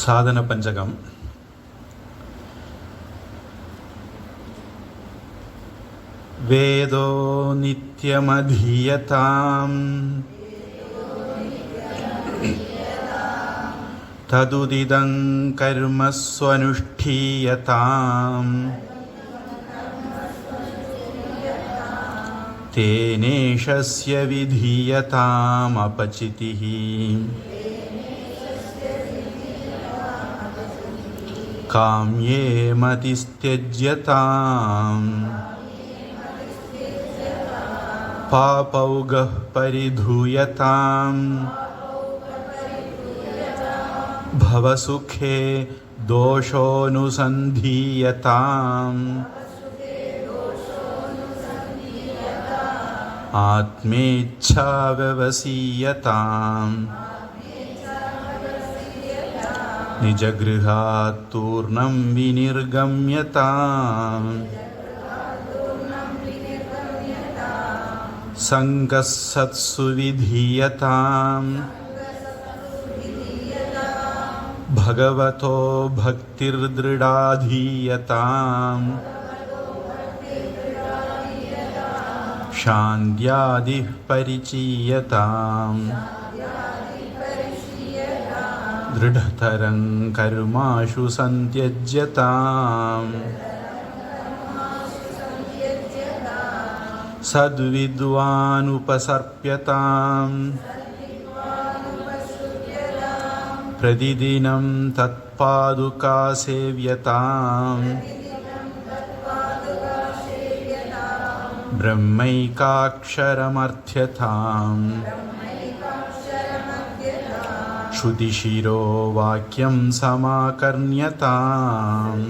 சாதன பஞ்சகம். வேதோ நித்யமதீயதாம் ததுதிதங் கர்ம ஸ்வனுஷ்டீயதாம் தேனேஷஸ்ய விதீயதாம் அபசிதிஹ. காம்யே மதிஸ்த்யஜ்யதாம் பாபௌகः பரிதூயதாம் பவசுகே தோஷோனுசந்தீயதாம் ஆத்மேச்சாவவசீயதாம் நிஜக்ருஹாத் தூர்ணம் விநிர்கம்யதாம் சங்கஸ் சத்சு விதீயதாம் பகவதோ பக்திர்த்ருடாதீயதாம் சாந்த்யாதிः பரிச்சீயதாம் திருடதரங் கர்மாஷு சந்த்யஜ்யதாம் சத்வித்வான் உபசர்ப்யதாம் பிரதிதினம் தத்பாதுகா சேவ்யதாம் பிரம்மைகாக்ஷரமர்த்யதாம் ஸ்ருதிஷிரோ வாக்யம் சமாகர்ண்யதாம்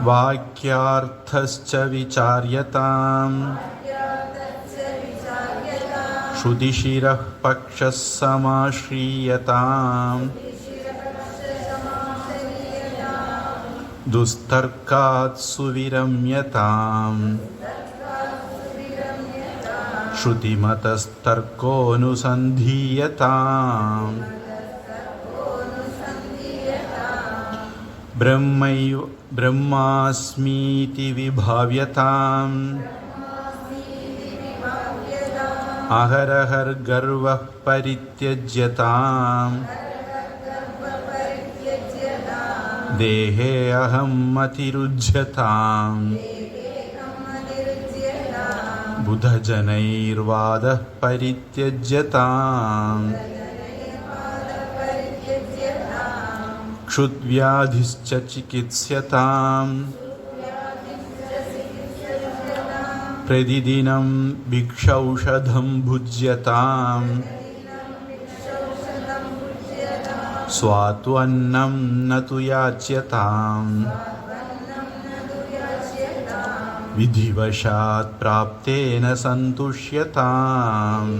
வாக்யார்த்தஸ்ச விசார்யதாம் ஸ்ருதிஷிரः பக்ஷः சமாஸ்ரீயதாம் துஸ்தர்க்காத் சுவிரம்யதாம் ஸ்ருதிமதஸ்தர்க்கோனுசந்தீயதாம் பிரம்மாஸ்மீதி விபாவ்யதாம் அஹரஹர்கர்வः பரித்யஜ்யதாம் தேஹே அஹம் மதிருஜ்யதாம் புதஜனைர்வாதः பரித்யஜ்யதாம் க்ஷுத்வ்யாதிஸ்ச சிகித்ஸ்யதாம் பிரதிதினம் பிக்ஷௌஷதம் புஜ்யதாம் ஸ்வாத்வன்னம் நது யாச்யதாம் விதிவசாத் ப்ராப்தேன சந்துஷ்யதாம்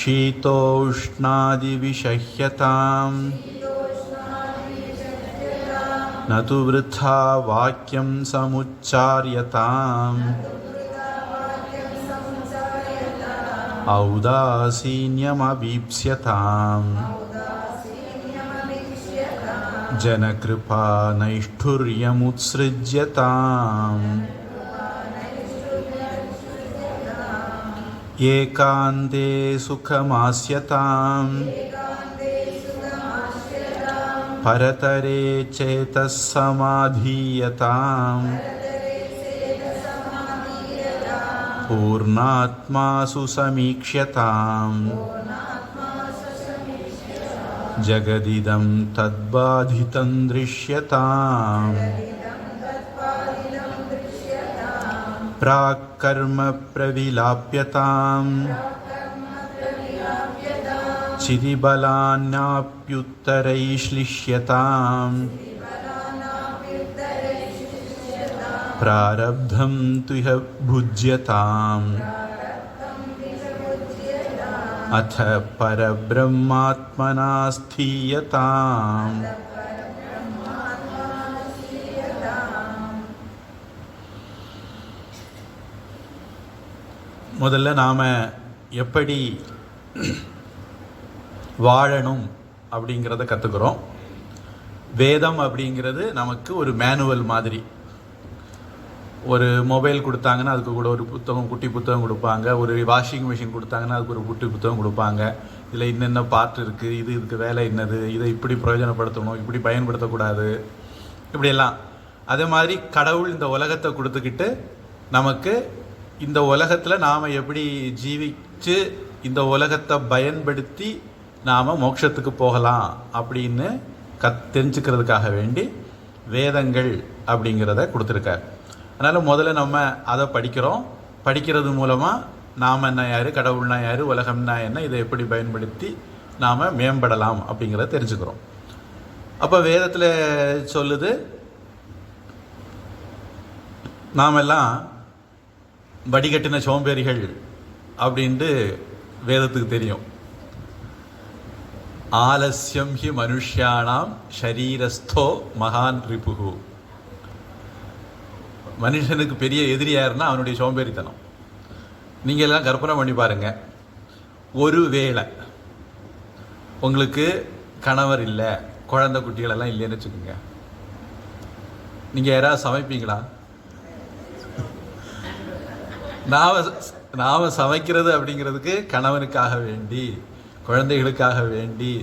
ஷீதோஷ்ணாதிவிஷஹ்யதாம் நது விருத்தா வாக்யம் சமுச்சார்யதாம் ஔதாசீன்யமபீப்ஸ்யதாம் ஜனகிருபா நைஷ்டுர்யமுத்ஸ்ருஜ்யதாம் ஏகாந்தே சுகமாஸ்யதாம் பரதரே சேதஸ் சமாதீயதாம் பூர்ணாத்மா சுசமீக்ஷ்யதாம் ஜகதிதம் தத்பாதிதம் திருஷ்யதாம் பிராக்கர்ம பிரவிலாப்யதாம் சிதிபலான்னாப்யுத்தரைஷ்லிஷ்யதாம் பிராரப்தம் துஹ புஜ்யதாம் அத பரபிரம்மாத்மனா ஸ்தீயதாம். முதல்ல நாம் எப்படி வாழணும் அப்படிங்கிறத கற்றுக்குறோம். வேதம் அப்படிங்கிறது நமக்கு ஒரு மேனுவல் மாதிரி. ஒரு மொபைல் கொடுத்தாங்கன்னா அதுக்கு கூட ஒரு புத்தகம், குட்டி புத்தகம் கொடுப்பாங்க. ஒரு வாஷிங் மிஷின் கொடுத்தாங்கன்னா அதுக்கு ஒரு குட்டி புத்தகம் கொடுப்பாங்க. இதில் இன்னென்ன பார்ட் இருக்குது, இதுக்கு வேலை என்னது, இதை இப்படி பிரயோஜனப்படுத்தணும், இப்படி பயன்படுத்தக்கூடாது, இப்படியெல்லாம். அதே மாதிரி கடவுள் இந்த உலகத்தை கொடுத்துக்கிட்டு நமக்கு இந்த உலகத்தில் நாம் எப்படி ஜீவிச்சு இந்த உலகத்தை பயன்படுத்தி நாம் மோட்சத்துக்கு போகலாம் அப்படின்னு தெரிஞ்சுக்கிறதுக்காக வேண்டி வேதங்கள் அப்படிங்கிறத கொடுத்துருக்கார். அதனால் முதல்ல நம்ம அதை படிக்கிறோம். படிக்கிறது மூலமாக நாம் என்ன யார், கடவுள்னா யார், உலகம்னா என்ன, இதை எப்படி பயன்படுத்தி நாம் மேம்படலாம் அப்படிங்கிறத தெரிஞ்சுக்கிறோம். அப்போ வேதத்தில் சொல்லுது, நாமெல்லாம் வடிகட்டின சோம்பேறிகள் அப்படின்ட்டு வேதத்துக்கு தெரியும். ஆலஸ்யம் ஹி மனுஷ்யானாம் ஷரீரஸ்தோ மகான் ரிபுகு. மனுஷனுக்கு பெரிய எதிரியாருன்னா அவனுடைய சோம்பேறித்தனம். நீங்கள் எல்லாம் கற்பனை பண்ணி பாருங்க, ஒருவேளை உங்களுக்கு கணவர் இல்லை, குழந்தை குட்டிகளெல்லாம் இல்லைன்னு வச்சுக்கோங்க, நீங்கள் யாராவது சமைப்பீங்களா? நாம் சமைக்கிறது அப்படிங்கிறதுக்கு கணவனுக்காக வேண்டி, குழந்தைகளுக்காக வேண்டி,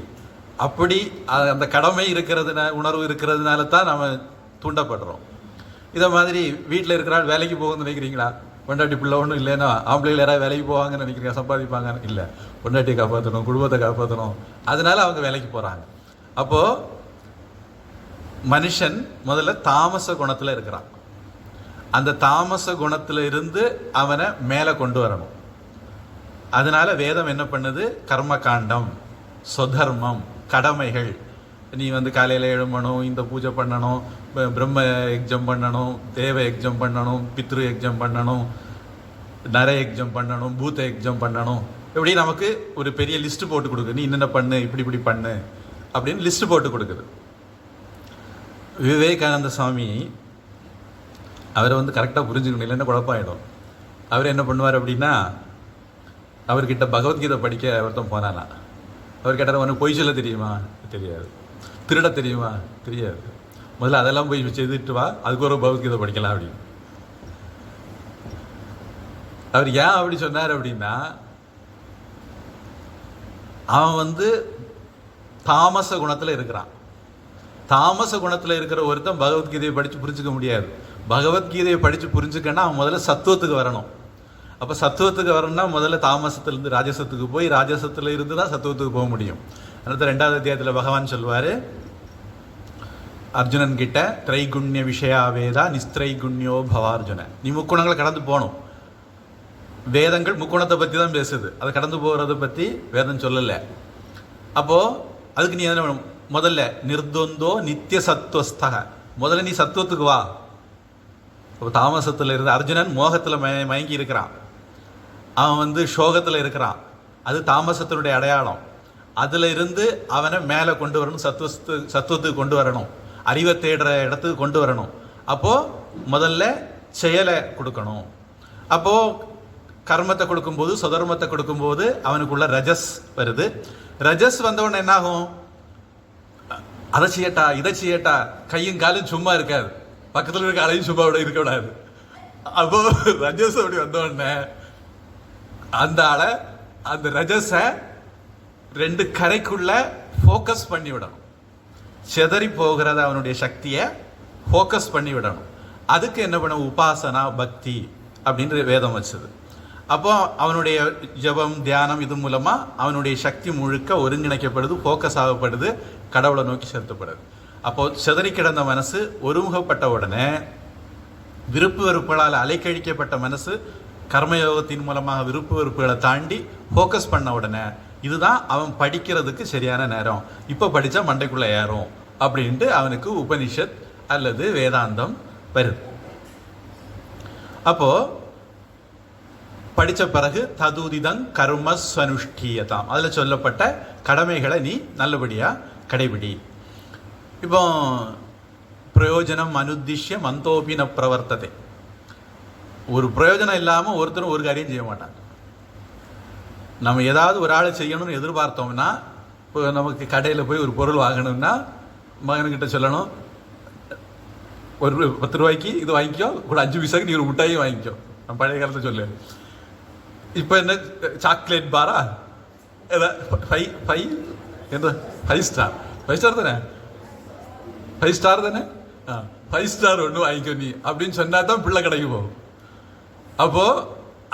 அப்படி அந்த கடமை உணர்வு இருக்கிறதுனால தான் நம்ம தூண்டப்படுறோம். இதை மாதிரி வீட்டில் இருக்கிறாள் வேலைக்கு போகணும்னு நினைக்கிறீங்களா? பொண்டாட்டி பிள்ளை ஒன்றும் இல்லைன்னா ஆம்பளைகள் யாராவது வேலைக்கு போவாங்கன்னு நினைக்கிறீங்க, சம்பாதிப்பாங்க? இல்லை, பொண்டாட்டியை காப்பாற்றணும், குடும்பத்தை காப்பாற்றணும், அதனால அவங்க வேலைக்கு போகிறாங்க. அப்போது மனுஷன் முதல்ல தாமச குணத்தில் இருக்கிறான். அந்த தாமச குணத்தில் இருந்து அவனை மேலே கொண்டு வரணும். அதனால வேதம் என்ன பண்ணுது? கர்ம காண்டம், சொதர்மம், கடமைகள். நீ காலையில் எழும்பணும், இந்த பூஜை பண்ணணும், பிரம்ம யஜ்ஜம் பண்ணணும், தேவ யஜ்ஜம் பண்ணணும், பித்ரு யஜ்ஜம் பண்ணணும், நர யஜ்ஜம் பண்ணணும், பூத யஜ்ஜம் பண்ணணும். இப்படி நமக்கு ஒரு பெரிய லிஸ்ட்டு போட்டு கொடுக்குது. நீ என்னென்ன பண்ணு, இப்படி இப்படி பண்ணு அப்படின்னு லிஸ்ட்டு போட்டு கொடுக்குது. விவேகானந்த சுவாமி அவரை கரெக்டாக புரிஞ்சுக்கணும், இல்லைன்னா குழப்பாயிடும். அவர் என்ன பண்ணுவார் அப்படின்னா, அவர்கிட்ட பகவத்கீதை படிக்க ஒருத்தன் போனானா. அவர் கேட்டார், உனக்கு பொய் சொல்ல தெரியுமா? தெரியாது. திருட தெரியுமா? தெரியாது. முதல்ல அதெல்லாம் போய் செய்துட்டு வா, அதுக்கு ஒரு பகவத்கீதை படிக்கலாம் அப்படின்னு. அவர் ஏன் அப்படி சொன்னார் அப்படின்னா, அவன் தாமச குணத்தில் இருக்கிறான். தாமச குணத்தில் இருக்கிற ஒருத்தன் பகவத்கீதையை படித்து புரிஞ்சுக்க முடியாது. பகவத்கீதையை படித்து புரிஞ்சுக்கன்னா அவன் முதல்ல சத்துவத்துக்கு வரணும். அப்போ சத்துவத்துக்கு வரணும்னா முதல்ல தாமசத்துலேருந்து ராஜசத்துக்கு போய், ராஜசத்தில் இருந்து தான் சத்துவத்துக்கு போக முடியும். அடுத்த 2வது அத்தியாயத்தில் பகவான் சொல்வார் அர்ஜுனன் கிட்ட, திரைகுண்ய விஷயாவேதா நிஸ்திரைகுண்யோ பவார்ஜுன. நீ முக்குணங்களை கடந்து போகணும். வேதங்கள் முக்குணத்தை பற்றி தான் பேசுது, அதை கடந்து போகிறத பற்றி வேதம் சொல்லலை. அப்போது அதுக்கு நீ என்ன வேணும்? முதல்ல நிர்துவந்தோ நித்திய சத்துவஸ்தக, முதல்ல நீ சத்துவத்துக்கு வா. இப்போ தாமசத்தில் இருந்து அர்ஜுனன் மோகத்தில் மயங்கி இருக்கிறான், அவன் சோகத்தில் இருக்கிறான், அது தாமசத்தினுடைய அடையாளம். அதில் இருந்து அவனை மேலே கொண்டு வரணும், சத்துவத்துக்கு கொண்டு வரணும், அறிவை தேடுற இடத்துக்கு கொண்டு வரணும். அப்போது முதல்ல செயலை கொடுக்கணும். அப்போது கர்மத்தை கொடுக்கும்போது, சுதர்மத்தை கொடுக்கும்போது அவனுக்குள்ள ரஜஸ் வருது. ரஜஸ் வந்தவொடனே என்னாகும்? அதை செய்யட்டா, இதை செய்யட்டா, கையும் காலும் சும்மா இருக்காது, பக்கத்தில் இருக்க அலையும் சும்மா விட இருக்கக்கூடாது. அப்போ ரஜஸ் அப்படி வந்தோடனே அந்த ஆளை, அந்த ரஜஸை 2 கரைக்குள்ள ஃபோக்கஸ் பண்ணி விடணும். செதறி போகிறத அவனுடைய சக்தியை ஃபோக்கஸ் பண்ணி விடணும். அதுக்கு என்ன பண்ண? உபாசனா, பக்தி அப்படின்ற வேதம் வச்சது. அப்போ அவனுடைய ஜபம், தியானம், இது மூலமாக அவனுடைய சக்தி முழுக்க ஒருங்கிணைக்கப்படுது, ஃபோக்கஸ் ஆகப்படுது, கடவுளை நோக்கி செலுத்தப்படுது. அப்போது செதறி கிடந்த மனசு ஒருமுகப்பட்ட உடனே, விருப்பு வெறுப்புகளால் அலைக்கழிக்கப்பட்ட மனசு கர்மயோகத்தின் மூலமாக விருப்பு வெறுப்புகளை தாண்டி ஃபோக்கஸ் பண்ண உடனே, இதுதான் அவன் படிக்கிறதுக்கு சரியான நேரம், இப்போ படித்தா மண்டைக்குள்ளே ஏறும் அப்படின்ட்டு அவனுக்கு உபனிஷத் அல்லது வேதாந்தம் வருது. அப்போது படித்த பிறகு ததுதிதங் கர்ம ஸ்வனுஷ்டீயதாம், அதில் சொல்லப்பட்ட கடமைகளை நீ நல்லபடியாக கடைபிடி. இப்போ பிரயோஜனம் அனுத்திஷ்ய மந்தோபின பிரவர்த்ததை, ஒரு பிரயோஜனம் இல்லாமல் ஒருத்தரும் ஒரு காரியம் செய்ய மாட்டாங்க. நம்ம ஏதாவது ஒரு ஆளை செய்யணும்னு எதிர்பார்த்தோம்னா, இப்போ நமக்கு கடையில் போய் ஒரு பொருள் வாங்கணும்னா மகன்கிட்ட சொல்லணும், ஒரு 10 ரூபாய்க்கு இது வாங்கிக்கோ, கூட 5 பைசாக்கு நீ ஒரு மிட்டாயும் வாங்கிக்கோ. நான் பழைய காலத்தில் சொல்லு. இப்போ என்ன சாக்லேட் பாரா ஃபைவ் ஸ்டார் தானே, 5 ஸ்டார் தானே, 5 ஸ்டார் ஒன்று வாங்கிக்கோ நீ அப்படின்னு சொன்னா தான் பிள்ளை கடைக்கு போகும். அப்போ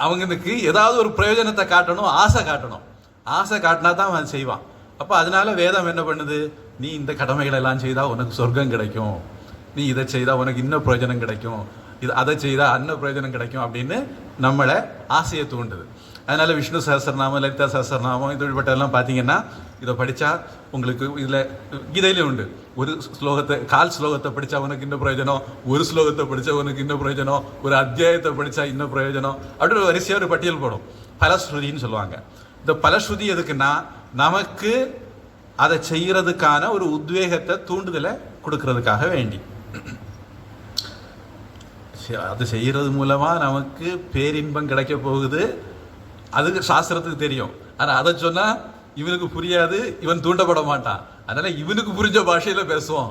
அவங்களுக்கு ஏதாவது ஒரு பிரயோஜனத்தை காட்டணும், ஆசை காட்டணும். ஆசை காட்டினா தான் அவன் செய்வான். அப்போ அதனால வேதம் என்ன பண்ணுது, நீ இந்த கடமைகளை எல்லாம் செய்தால் உனக்கு சொர்க்கம் கிடைக்கும், நீ இதை செய்தால் உனக்கு இன்னும் பிரயோஜனம் கிடைக்கும், அதை செய்தால் இன்னும் பிரயோஜனம் கிடைக்கும் அப்படின்னு நம்மளை ஆசையை தூண்டுது. அதனால விஷ்ணு சஹஸ்ரநாமம், லலிதா சஹஸ்ரநாமம், இது வழிபட்டதெல்லாம் பார்த்தீங்கன்னா இதை படித்தா உங்களுக்கு இதில் கீதையிலும் உண்டு. ஒரு ஸ்லோகத்தை, கால் ஸ்லோகத்தை படித்தா உனக்கு இன்னும் பிரயோஜனம், ஒரு ஸ்லோகத்தை படித்தா உனக்கு இன்னும் பிரயோஜனம், ஒரு அத்தியாயத்தை படித்தா இன்னும் பிரயோஜனம் அப்படி ஒரு வரிசையாக ஒரு பட்டியல் போடும். பலஸ்ருதின்னு சொல்லுவாங்க. இந்த பலஸ்ருதி எதுக்குன்னா நமக்கு அதை செய்யறதுக்கான ஒரு உத்வேகத்தை, தூண்டுதலை கொடுக்கறதுக்காக வேண்டி. அது செய்யறது மூலமா நமக்கு பேரின்பம் கிடைக்க போகுது, அதுக்கு சாஸ்திரத்துக்கு தெரியும். ஆனால் அதை சொன்னா இவனுக்கு புரியாது, இவன் தூண்டப்பட மாட்டான். அதனால இவனுக்கு புரிஞ்ச பாஷையில பேசுவோம்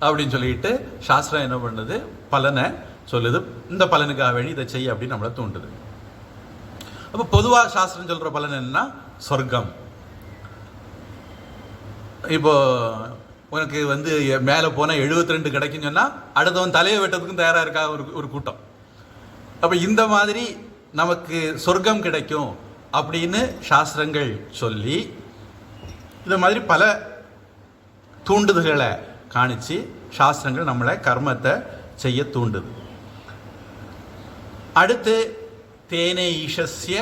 அப்படின்னு சொல்லிட்டு சாஸ்திரம் என்ன பண்ணுது, பலனை சொல்லுது. இந்த பலனுக்காக வேண்டி இதை செய்ய அப்படின்னு நம்மளை தூண்டுது. அப்போ பொதுவாக சாஸ்திரம் சொல்ற பலன் என்னன்னா சொர்க்கம். இப்போ உனக்கு மேலே போனால் 72 கிடைக்குன்னு சொன்னால் அடுத்தவன் தலையை வெட்டதுக்கும் தயாராக இருக்கா ஒரு கூட்டம். அப்போ இந்த மாதிரி நமக்கு சொர்க்கம் கிடைக்கும் அப்படின்னு சாஸ்திரங்கள் சொல்லி இந்த மாதிரி பல தூண்டுதல்களை காணிச்சு சாஸ்திரங்கள் நம்மளை கர்மத்தை செய்ய தூண்டுது. அடுத்து தேனே ஈஷஸ்ய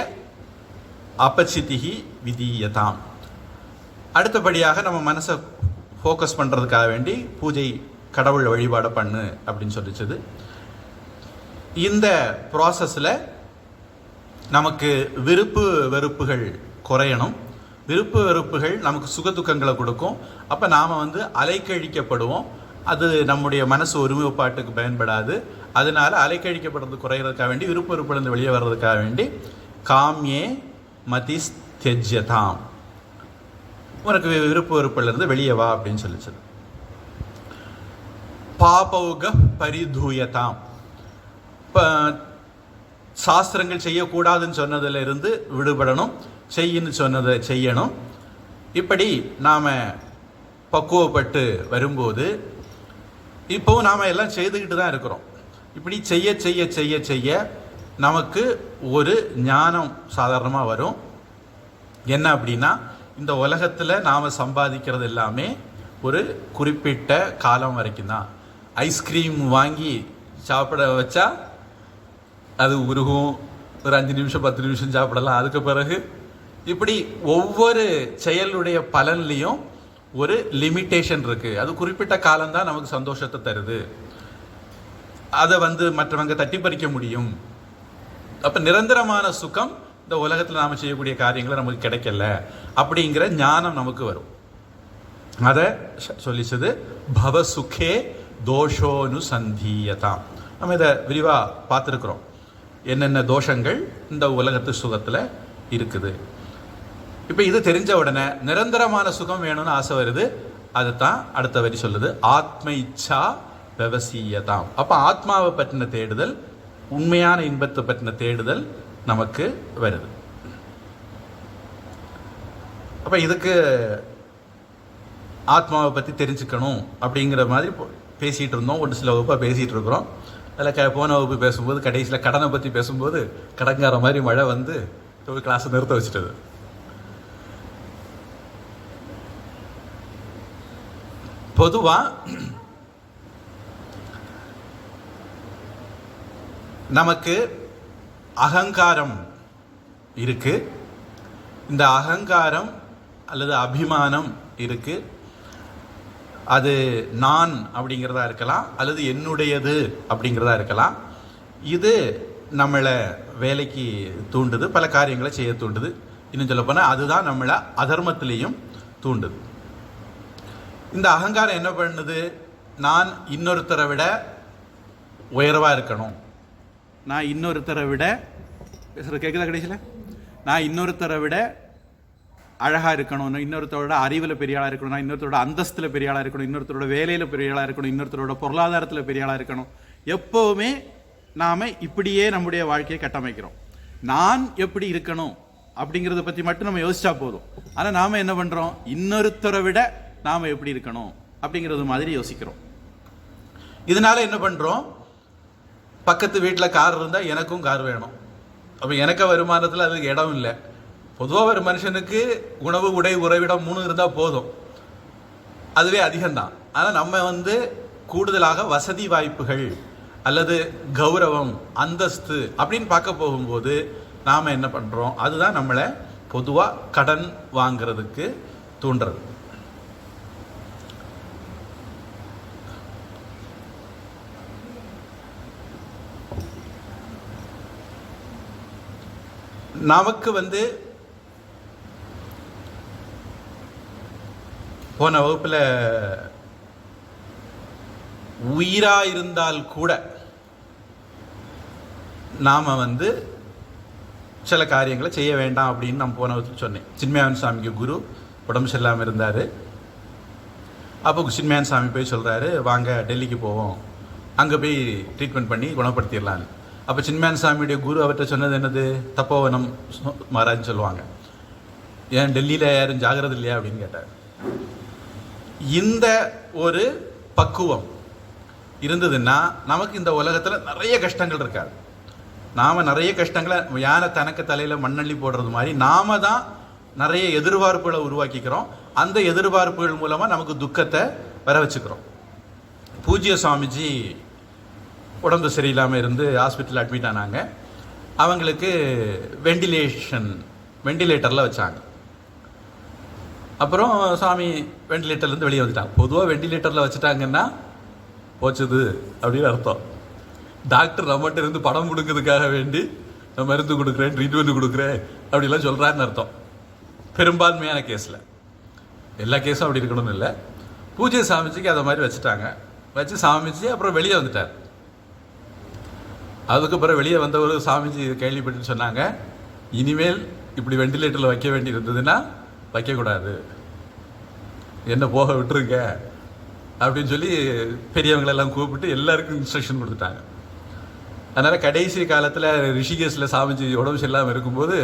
அபசிதிஹி விதீயதாம். அடுத்தபடியாக நம்ம மனசை ஃபோக்கஸ் பண்ணுறதுக்காக வேண்டி பூஜை, கடவுள் வழிபாடை பண்ணு அப்படின்னு சொல்லிச்சது. இந்த ப்ராசஸில் நமக்கு விருப்பு வெறுப்புகள் குறையணும். விருப்பு வெறுப்புகள் நமக்கு சுகதுக்கங்களை கொடுக்கும். அப்போ நாம் அலைக்கழிக்கப்படுவோம். அது நம்முடைய மனசு ஒருமைப்பாட்டுக்கு பயன்படாது. அதனால அலைக்கழிக்கப்படுறது குறைகிறதுக்காக வேண்டி, விருப்பு வெறுப்புலேருந்து வெளியே வர்றதுக்காக வேண்டி காமியே மதிஸ் தெஜ்யதாம், உனக்கு விருப்பு வெறுப்புலேருந்து வெளியே வா அப்படின்னு சொல்லிச்சது. பாபௌக பரிதூயதாம், இப்போ சாஸ்திரங்கள் செய்யக்கூடாதுன்னு சொன்னதுல இருந்து விடுபடணும், செய்யின்னு சொன்னதை செய்யணும். இப்படி நாம் பக்குவப்பட்டு வரும்போது இப்போவும் நாம் எல்லாம் செய்துக்கிட்டு தான் இருக்கிறோம். இப்படி செய்ய செய்ய செய்ய செய்ய நமக்கு ஒரு ஞானம் சாதாரணமாக வரும். என்ன அப்படின்னா, இந்த உலகத்தில் நாம் சம்பாதிக்கிறது எல்லாமே ஒரு குறிப்பிட்ட காலம் வரைக்கும் தான். ஐஸ்கிரீம் வாங்கி சாப்பிட வச்சா அது உருகும், ஒரு 5 நிமிஷம் 10 நிமிஷம் சாப்பிடலாம். அதுக்கு பிறகு இப்படி ஒவ்வொரு செயலுடைய பலன்லையும் ஒரு லிமிட்டேஷன் இருக்குது. அது குறிப்பிட்ட காலம்தான் நமக்கு சந்தோஷத்தை தருது. அதை மற்றவங்க தட்டி பறிக்க முடியும். அப்போ நிரந்தரமான சுகம் இந்த உலகத்தில் நாம் செய்யக்கூடிய காரியங்களை நமக்கு கிடைக்கல அப்படிங்கிற ஞானம் நமக்கு வரும். அதை சொல்லிச்சது பவசுகே தோஷோனுசந்தீயதாம். நம்ம இதை விரிவாக பார்த்துருக்குறோம், என்னென்ன தோஷங்கள் இந்த உலகத்து சுகத்தில் இருக்குது. இப்போ இது தெரிஞ்ச உடனே நிரந்தரமான சுகம் வேணும்னு ஆசை வருது. அதுதான் அடுத்த வரி சொல்லுது, ஆத்ம இச்சா விவசீயதாம். அப்போ ஆத்மாவை பற்றின தேடுதல், உண்மையான இன்பத்தை பற்றின தேடுதல் நமக்கு வருது. அப்போ இதுக்கு ஆத்மாவை பற்றி தெரிஞ்சுக்கணும் அப்படிங்கிற மாதிரி பேசிகிட்டு இருந்தோம். ஒரு சில வகுப்பாக பேசிகிட்டு இருக்கிறோம். அதில் போன வகுப்பு பேசும்போது கடைசியில் கடனை பற்றி பேசும்போது கடங்கார மாதிரி மழை ஒரு கிளாஸை நிறுத்த வச்சுட்டது. பொதுவாக நமக்கு அகங்காரம் இருக்கு. இந்த அகங்காரம் அல்லது அபிமானம் இருக்கு. அது நான் அப்படிங்கிறதா இருக்கலாம், அல்லது என்னுடையது அப்படிங்கிறதா இருக்கலாம். இது நம்மளை வேலைக்கு தூண்டுது, பல காரியங்களை செய்ய தூண்டுது. இன்னும் சொல்லப்போனால் அதுதான் நம்மளை அதர்மத்திலையும் தூண்டுது. இந்த அகங்காரம் என்ன பண்ணுது, நான் இன்னொருத்தரை விட உயர்வாக இருக்கணும், நான் இன்னொருத்தரை விட, பேசுகிற கேட்குதா கடைசியில், நான் இன்னொருத்தரை விட அழகாக இருக்கணும், இன்னொருத்தரோட அறிவில் பெரிய ஆளாக இருக்கணும், இன்னொருத்தரோட அந்தஸ்தில் பெரிய ஆளாக இருக்கணும், இன்னொருத்தரோட வேலையில் பெரிய ஆளாக இருக்கணும், இன்னொருத்தரோட பொருளாதாரத்தில் பெரிய ஆளாக இருக்கணும். எப்போவுமே நாம் இப்படியே நம்முடைய வாழ்க்கையை கட்டமைக்கிறோம். நான் எப்படி இருக்கணும் அப்படிங்கிறத பற்றி மட்டும் நம்ம யோசிச்சா போதும். ஆனால் நாம் என்ன பண்ணுறோம், இன்னொருத்தரை விட நாம் எப்படி இருக்கணும் அப்படிங்கிறது மாதிரி யோசிக்கிறோம். இதனால என்ன பண்ணுறோம், பக்கத்து வீட்டில் கார் இருந்தால் எனக்கும் கார் வேணும். அப்போ எனக்கு வருமானத்தில் அதுக்கு இடம் இல்லை. பொதுவாக ஒரு மனுஷனுக்கு உணவு, உடை, உறைவிடம் 3 இருந்தால் போதும், அதுவே அதிகம்தான். ஆனால் நம்ம கூடுதலாக வசதி வாய்ப்புகள் அல்லது கௌரவம், அந்தஸ்து அப்படின்னு பார்க்க போகும்போது நாம் என்ன பண்ணுறோம், அதுதான் நம்மளை பொதுவாக கடன் வாங்கிறதுக்கு தூண்டுறது. நமக்கு போன வகுப்பில் உயிரா இருந்தால் கூட நாம சில காரியங்களை செய்ய வேண்டாம் அப்படின்னு நான் போன வகுப்பில் சொன்னேன். சின்மயானந்த சாமிக்கு குரு உடம்பு சரியில்லாமல் இருந்தார். அப்போ சின்மயானந்த சாமி போய் சொல்கிறாரு, வாங்க டெல்லிக்கு போவோம், அங்கே போய் ட்ரீட்மெண்ட் பண்ணி குணப்படுத்திடலான்னு. அப்போ சின்மயானந்த சாமியுடைய குரு அவர்கிட்ட சொன்னது என்னது, தப்போவனம் மகாராஜ்னு சொல்லுவாங்க. ஏன் டெல்லியில் யாரும் ஜாகிரதை இல்லையா அப்படின்னு கேட்டார். இந்த ஒரு பக்குவம் இருந்ததுன்னா நமக்கு இந்த உலகத்தில் நிறைய கஷ்டங்கள் இருக்காது. நாம் நிறைய கஷ்டங்களை யானை தனக்கு தலையில் மண்ணள்ளி போடுறது மாதிரி நாம தான் நிறைய எதிர்பார்ப்புகளை உருவாக்கிக்கிறோம். அந்த எதிர்பார்ப்புகள் மூலமாக நமக்கு துக்கத்தை வர வச்சுக்கிறோம். பூஜ்ய சுவாமிஜி உடம்பு சரியில்லாமல் இருந்து ஹாஸ்பிட்டலில் அட்மிட் ஆனாங்க. அவங்களுக்கு வெண்டிலேட்டரில் வச்சாங்க. அப்புறம் சாமி வெண்டிலேட்டர்லேருந்து வெளியே வந்துட்டாங்க. பொதுவாக வெண்டிலேட்டரில் வச்சுட்டாங்கன்னா போச்சுது அப்படின்னு அர்த்தம். டாக்டர் நம்மகிட்ட இருந்து படம் கொடுக்கறதுக்காக வேண்டி நான் மருந்து கொடுக்குறேன், ட்ரீட்மெண்ட் கொடுக்குறேன் அப்படிலாம் சொல்கிறாருன்னு அர்த்தம். பெரும்பான்மையான கேஸில், எல்லா கேஸும் அப்படி இருக்கணும்னு இல்லை. பூஜை சாமிஜிக்கு அதை மாதிரி வச்சுட்டாங்க. வச்சு சாமிஜி அப்புறம் வெளியே வந்துட்டார். அதுக்கப்புறம் வெளியே வந்தவர் சாமிஜி கேள்விப்பட்டு சொன்னாங்க, இனிமேல் இப்படி வெண்டிலேட்டரில் வைக்க வேண்டி இருந்ததுன்னா வைக்கக்கூடாது, என்ன போக விட்டுருங்க அப்படின்னு சொல்லி பெரியவங்களெல்லாம் கூப்பிட்டு எல்லாருக்கும் இன்ஸ்ட்ரக்ஷன் கொடுத்துட்டாங்க. அதனால் கடைசி காலத்தில் ரிஷிகேஷில் சாமிஜி உடம்பு சரியில்லாமல் இருக்கும்போது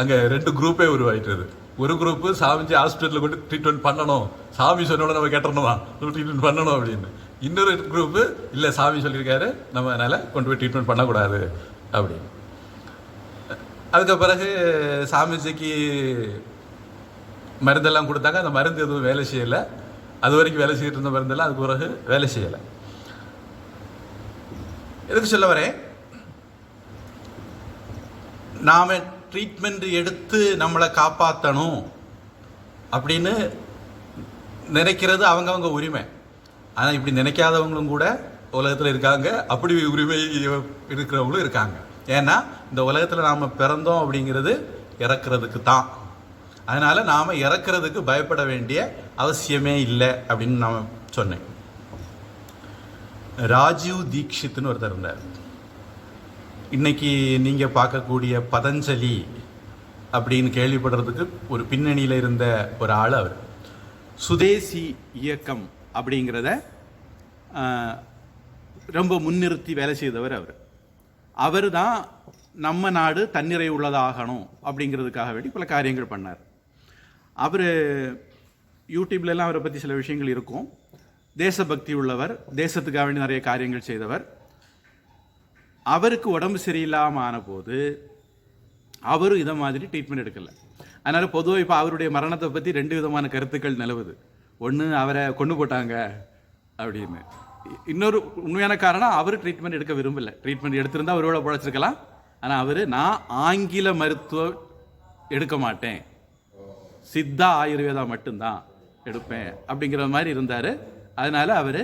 அங்கே 2 குரூப்பே உருவாயிட்டுருது. ஒரு குரூப்பு சாமிஜி ஹாஸ்பிட்டலில் கொண்டு ட்ரீட்மெண்ட் பண்ணணும், சாமி சொன்னோட நம்ம கேட்டணுமா ட்ரீட்மெண்ட் பண்ணணும் அப்படின்னு. இன்னொரு குரூப்பு இல்லை, சாமி சொல்லியிருக்காரு நம்ம அதனால் கொண்டு போய் ட்ரீட்மெண்ட் பண்ணக்கூடாது அப்படின்னு. அதுக்கு பிறகு சாமிஜிக்கு மருந்தெல்லாம் கொடுத்தாங்க. அந்த மருந்து எதுவும் வேலை செய்யலை. அது வரைக்கும் வேலை செய்யிட்டு இருந்த மருந்தெல்லாம் அதுக்கு பிறகு வேலை செய்யலை. எதுக்கு சொல்ல வரேன், நாம ட்ரீட்மெண்ட் எடுத்து நம்மளை காப்பாற்றணும் அப்படின்னு நினைக்கிறது அவங்கவங்க உரிமை. ஆனால் இப்படி நினைக்காதவங்களும் கூட உலகத்தில் இருக்காங்க, அப்படி உரிமை இருக்கிறவங்களும் இருக்காங்க. ஏன்னா இந்த உலகத்தில் நாம் பிறந்தோம் அப்படிங்கிறது இறக்கிறதுக்கு தான். அதனால் நாம் இறக்கிறதுக்கு பயப்பட வேண்டிய அவசியமே இல்லை அப்படின்னு நான் சொன்னேன். ராஜீவ் தீக்ஷித்னு ஒருத்தர் இருந்தார். இன்னைக்கு நீங்கள் பார்க்கக்கூடிய பதஞ்சலி அப்படின்னு கேள்விப்படுறதுக்கு ஒரு பின்னணியில் இருந்த ஒரு ஆள் அவர். சுதேசி இயக்கம் அப்படிங்கிறத ரொம்ப முன்னிறுத்தி வேலை செய்தவர் அவர். அவர் தான் நம்ம நாடு தன்னிறை உள்ளதாகணும் அப்படிங்கிறதுக்காக வேண்டி பல காரியங்கள் பண்ணார். அவர் யூடியூப்லலாம் அவரை பற்றி சில விஷயங்கள் இருக்கும். தேசபக்தி உள்ளவர், தேசத்துக்காக வேண்டி நிறைய காரியங்கள் செய்தவர். அவருக்கு உடம்பு சரியில்லாமல் ஆன போது அவரும் இதை மாதிரி ட்ரீட்மெண்ட் எடுக்கலை. அதனால் பொதுவாக இப்போ அவருடைய மரணத்தை பற்றி 2 விதமான கருத்துக்கள் நிலவுது. ஒன்று, அவரை கொண்டு போட்டாங்க அப்படின்னு. இன்னொரு உண்மையான காரணம், அவர் ட்ரீட்மெண்ட் எடுக்க விரும்பலை. ட்ரீட்மெண்ட் எடுத்திருந்தால் அவரோட பிழைச்சிருக்கலாம். ஆனால் அவர், நான் ஆங்கில மருத்துவம் எடுக்க மாட்டேன், சித்தா ஆயுர்வேதா மட்டும்தான் எடுப்பேன் அப்படிங்கிற மாதிரி இருந்தார். அதனால் அவர்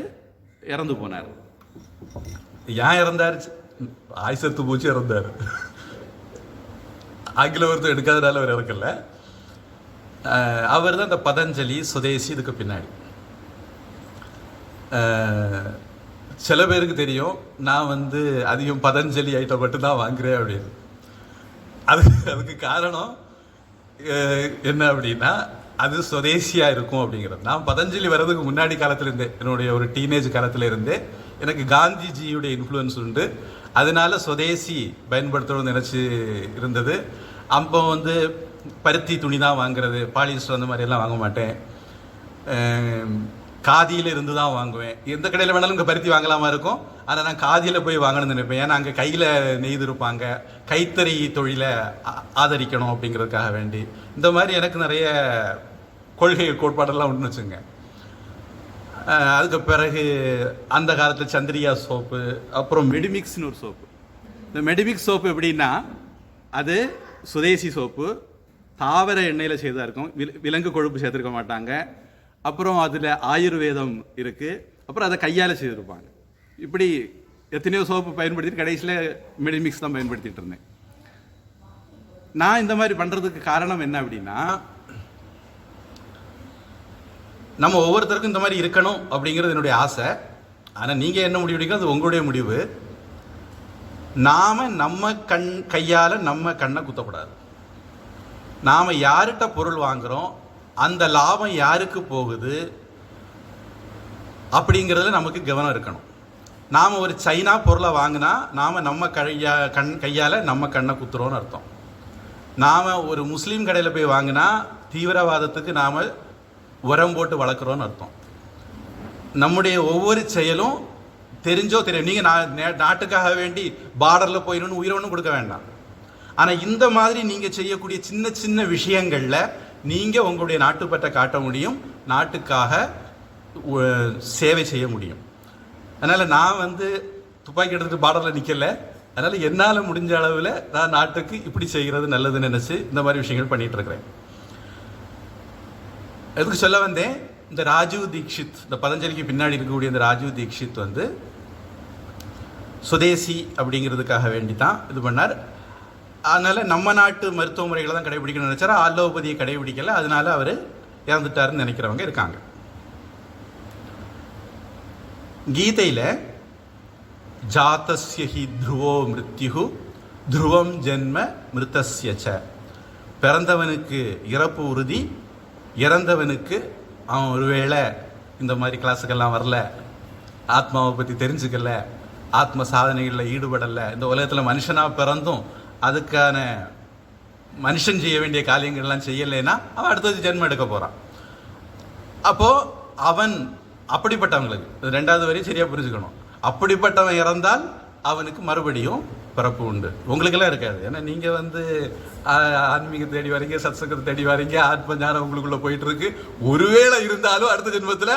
இறந்து போனார். ஏன் இறந்தார்? ஆயுசத்து பூச்சி இறந்தார். ஆங்கில மருத்துவம் எடுக்காதனால அவர் இறக்கல. அவர் தான் இந்த பதஞ்சலி, சுதேசி இதுக்கு பின்னாடி. சில பேருக்கு தெரியும், நான் அதிகம் பதஞ்சலி ஐட்டம் மட்டும்தான் வாங்குறேன் அப்படின்னு. அதுக்கு காரணம், என்ன அப்படின்னா அது சுதேசியாக இருக்கும் அப்படிங்கிறது. நான் பதஞ்சலி வர்றதுக்கு முன்னாடி காலத்தில் இருந்தே, என்னுடைய ஒரு டீனேஜ் காலத்தில் இருந்தே எனக்கு காந்திஜியுடைய இன்ஃப்ளூயன்ஸ் உண்டு. அதனால சுதேசி பயன்படுத்தணும்னு நினச்சி இருந்தது. அப்போ வந்து பருத்தி துணி தான் வாங்குறது, பாலிஸ்டர் அந்த மாதிரியெல்லாம் வாங்க மாட்டேன். காதியில் இருந்து தான் வாங்குவேன். எந்த கடையில் வேணாலும் இங்கே பருத்தி வாங்கலாமா இருக்கும், ஆனால் நான் காதியில் போய் வாங்கணும்னு நினைப்பேன். ஏன்னா அங்கே கையில் நெய்திருப்பாங்க, கைத்தறி தொழிலை ஆதரிக்கணும் அப்படிங்கிறதுக்காக வேண்டி. இந்த மாதிரி எனக்கு நிறைய கொள்கை கோட்பாடெல்லாம் உண்டு வச்சுங்க. அதுக்கு பிறகு அந்த காலத்தில் சந்திரியா சோப்பு, அப்புறம் மெடிமிக்ஸ்னு ஒரு சோப்பு. இந்த மெடிமிக்ஸ் சோப்பு எப்படின்னா அது சுதேசி சோப்பு, தாவர எண்ணெயில் செய்தா இருக்கும், விலங்கு கொழுப்பு சேர்த்துருக்க மாட்டாங்க. அப்புறம் அதில் ஆயுர்வேதம் இருக்குது, அப்புறம் அதை கையால் செய்திருப்பாங்க. இப்படி எத்தனையோ சோப்பு பயன்படுத்திட்டு கடைசியில் மெடிமிக்ஸ் தான் பயன்படுத்திட்டு இருந்தேன். நான் இந்த மாதிரி பண்ணுறதுக்கு காரணம் என்ன அப்படின்னா, நம்ம ஒவ்வொருத்தருக்கும் இந்த மாதிரி இருக்கணும் அப்படிங்கிறது என்னுடைய ஆசை. ஆனால் நீங்கள் என்ன முடிவு எடுக்கணும், அது உங்களுடைய முடிவு. நாம் நம்ம கையால் நம்ம கண்ணை குத்தக்கூடாது. நாம் யார்கிட்ட பொருள் வாங்குகிறோம், அந்த லாபம் யாருக்கு போகுது அப்படிங்கிறதுல நமக்கு கவனம் இருக்கணும். நாம் ஒரு சைனா பொருளை வாங்கினா நாம் நம்ம கையால் நம்ம கண்ணை குத்துறோன்னு அர்த்தம். நாம் ஒரு முஸ்லீம் கடையில் போய் வாங்கினா தீவிரவாதத்துக்கு நாம் உரம் போட்டு வளர்க்குறோன்னு அர்த்தம். நம்முடைய ஒவ்வொரு செயலும் தெரிஞ்சோ தெரியும். நீங்கள் நாட்டுக்காக வேண்டி பார்டரில் போயிடணும்னு உயிரை ஒன்றும் கொடுக்க வேண்டாம். ஆனால் இந்த மாதிரி நீங்கள் செய்யக்கூடிய சின்ன சின்ன விஷயங்களில் நீங்கள் உங்களுடைய நாட்டுப்பற்றை காட்ட முடியும், நாட்டுக்காக சேவை செய்ய முடியும். அதனால் நான் வந்து துப்பாக்கி எடுத்துகிட்டு பார்டரில் நிற்கலை. அதனால் என்னால் முடிஞ்ச அளவில் நான் நாட்டுக்கு இப்படி செய்கிறது நல்லதுன்னு நினச்சி இந்த மாதிரி விஷயங்கள் பண்ணிகிட்டு இருக்கிறேன். எதுக்கு சொல்ல வந்தேன், இந்த ராஜீவ் தீக்ஷித், இந்த பதஞ்சலிக்கு பின்னாடி இருக்கக்கூடிய இந்த ராஜீவ் தீக்ஷித் வந்து சுதேசி அப்படிங்கிறதுக்காக வேண்டி தான் இது பண்ணார். அதனால் நம்ம நாட்டு மருத்துவ முறைகளை தான் கடைபிடிக்கணும்னு நினச்சார், ஆலோபதியை கடைபிடிக்கலை. அதனால அவர் இறந்துட்டாருன்னு நினைக்கிறவங்க இருக்காங்க. கீதையில் ஜாதஸ்ய ஹி த்ருவோ மிருத்யு த்ருவம் ஜென்ம மிருதஸ்ய ச, பிறந்தவனுக்கு இறப்பு உறுதி, இறந்தவனுக்கு அவன் ஒருவேளை இந்த மாதிரி கிளாஸுக்கெல்லாம் வரல, ஆத்மாவை பற்றி தெரிஞ்சுக்கல, ஆத்ம சாதனைகளில் ஈடுபடலை, இந்த உலகத்தில் மனுஷனாக பிறந்தும் அதுக்கான மனுஷன் செய்ய வேண்டிய காரியங்கள்லாம் செய்யலைன்னா அவன் அடுத்தது ஜென்மம் எடுக்க போகிறான். அப்போது அவன் அப்படிப்பட்டவங்களுக்கு ரெண்டாவது வரையும் சரியாக புரிஞ்சுக்கணும். அப்படிப்பட்டவன் இறந்தால் அவனுக்கு மறுபடியும் பிறப்பு உண்டு. உங்களுக்கெல்லாம் இருக்காது. ஏன்னா நீங்கள் வந்து ஆன்மீக தேடி வரீங்க, சத்சங்கத்தை தேடி வரீங்க, ஆத்ம ஞானம் உங்களுக்குள்ளே போயிட்டு இருக்கு. ஒருவேளை இருந்தாலும் அடுத்த ஜென்மத்தில்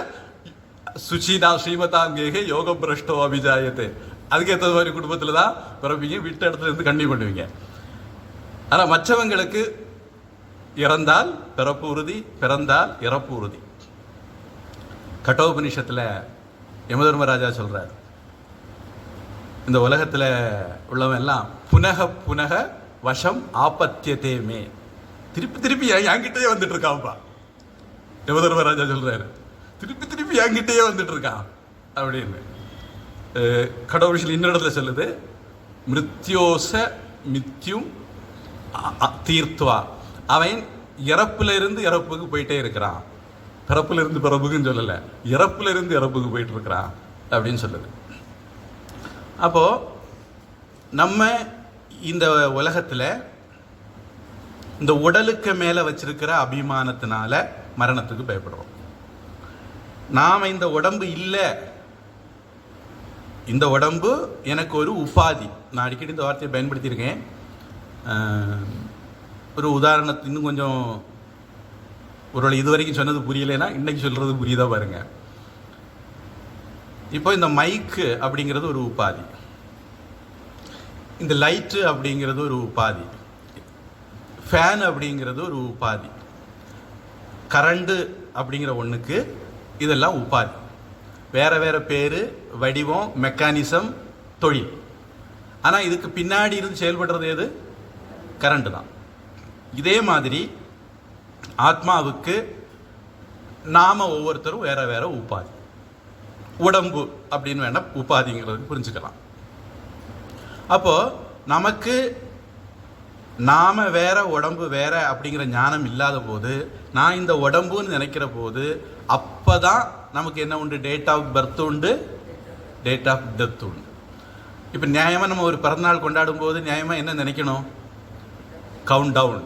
சுச்சினா ஸ்ரீமதாங்கேக யோகம் பிரஷ்டோ அபிஜாயத்தை, அதுக்கேற்ற மாதிரி குடும்பத்தில் தான் பிறப்பீங்க, விட்ட இடத்துல இருந்து கண்ணி பண்ணுவீங்க. ஆனால் மற்றவங்களுக்கு இறந்தால் பிறப்பு உறுதி, பிறந்தால் இறப்பு உறுதி. கட்டோபனிஷத்தில் யமதர்மராஜா சொல்கிறார், இந்த உலகத்தில் உள்ளவன் எல்லாம் புனக புனக வசம் ஆபத்தியத்தே மே, திருப்பி திருப்பி என்கிட்டயே வந்துட்டு இருக்கான்ப்பா. யமதர்மராஜா சொல்கிறாரு, திருப்பி திருப்பி என்கிட்டயே வந்துட்டு இருக்கான் அப்படின்னு. கடவுள் இன்னொரு இடத்துல சொல்லுது, மிருத்யோச மித்யும் தீர்த்துவா, அவன் இறப்புல இருந்து இறப்புக்கு போயிட்டே இருக்கிறான். பிறப்புல இருந்து பிறப்புக்குன்னு சொல்லலை, இறப்புல இருந்து இறப்புக்கு போயிட்டு இருக்கிறான் அப்படின்னு சொல்லுது. அப்போ நம்ம இந்த உலகத்தில் இந்த உடலுக்கு மேலே வச்சிருக்கிற அபிமானத்தினால மரணத்துக்கு பயப்படுறோம். நாம் இந்த உடம்பு இல்லை, இந்த உடம்பு எனக்கு ஒரு உபாதி. நான் அடிக்கடி இந்த வார்த்தையை பயன்படுத்தியிருக்கேன். ஒரு உதாரணத்து இன்னும் கொஞ்சம் ஒரு இது வரைக்கும் சொன்னது புரியலைன்னா இன்னைக்கு சொல்கிறது புரியுதா பாருங்க. இப்போ இந்த மைக்கு அப்படிங்கிறது ஒரு உபாதி, இந்த லைட்டு அப்படிங்கிறது ஒரு உபாதி, ஃபேன் அப்படிங்கிறது ஒரு உபாதி, கரண்டு அப்படிங்கிற ஒன்றுக்கு இதெல்லாம் உபாதி. வேறு வேறு பேர், வடிவம், மெக்கானிசம், தொழில். ஆனால் இதுக்கு பின்னாடி இருந்து செயல்படுறது எது? கரண்ட் தான். இதே மாதிரி ஆத்மாவுக்கு நாம் ஒவ்வொருத்தரும் வேறு வேறு உபாதி. உடம்பு அப்படின்னு வேணால் உபாதிங்கிறது புரிஞ்சுக்கலாம். அப்போது நமக்கு நாம வேற உடம்பு வேற அப்படிங்கிற ஞானம் இல்லாத போது, நான் இந்த உடம்புன்னு நினைக்கிற போது, அப்பதான் நமக்கு என்ன உண்டு? டேட் ஆஃப் பர்த் உண்டு, டேட் ஆஃப் டெத் உண்டு. இப்போ நியாயமாக நம்ம ஒரு பிறந்தநாள் கொண்டாடும் போது நியாயமாக என்ன நினைக்கணும்? Countdown.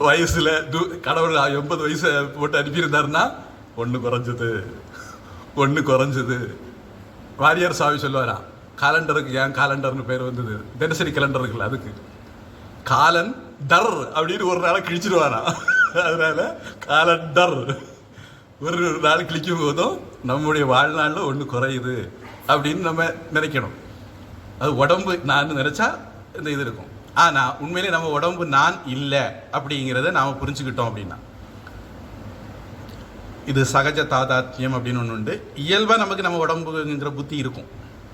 வயசில் கடவுள் 80 வயசு போட்டு அனுப்பியிருந்தாருன்னா ஒன்று குறைஞ்சது. வாரியார் சாமி சொல்லுவாராம், காலண்டருக்கு ஏன் காலண்டர்னு பேர் வந்தது? தினசரி கேலண்டர் இருக்குல்ல, அதுக்கு காலன் டர் அப்படின்னு ஒரு நாளை கிழிச்சிருவாராம். அதனால காலண்டர் ஒரு நாள் கிழிக்கும் போதும் நம்முடைய வாழ்நாளில் ஒன்று குறையுது அப்படின்னு நம்ம நினைக்கணும். அது உடம்பு நான் நினைச்சா இந்த இது இருக்கும். ஆனால் உண்மையிலே நம்ம உடம்பு நான் இல்லை அப்படிங்கிறத நாம் புரிஞ்சுக்கிட்டோம் அப்படின்னா, இது சகஜ தாதாத்மியம் அப்படின்னு ஒன்று உண்டு. இயல்பாக நமக்கு நம்ம உடம்புங்கிற புத்தி இருக்கும்,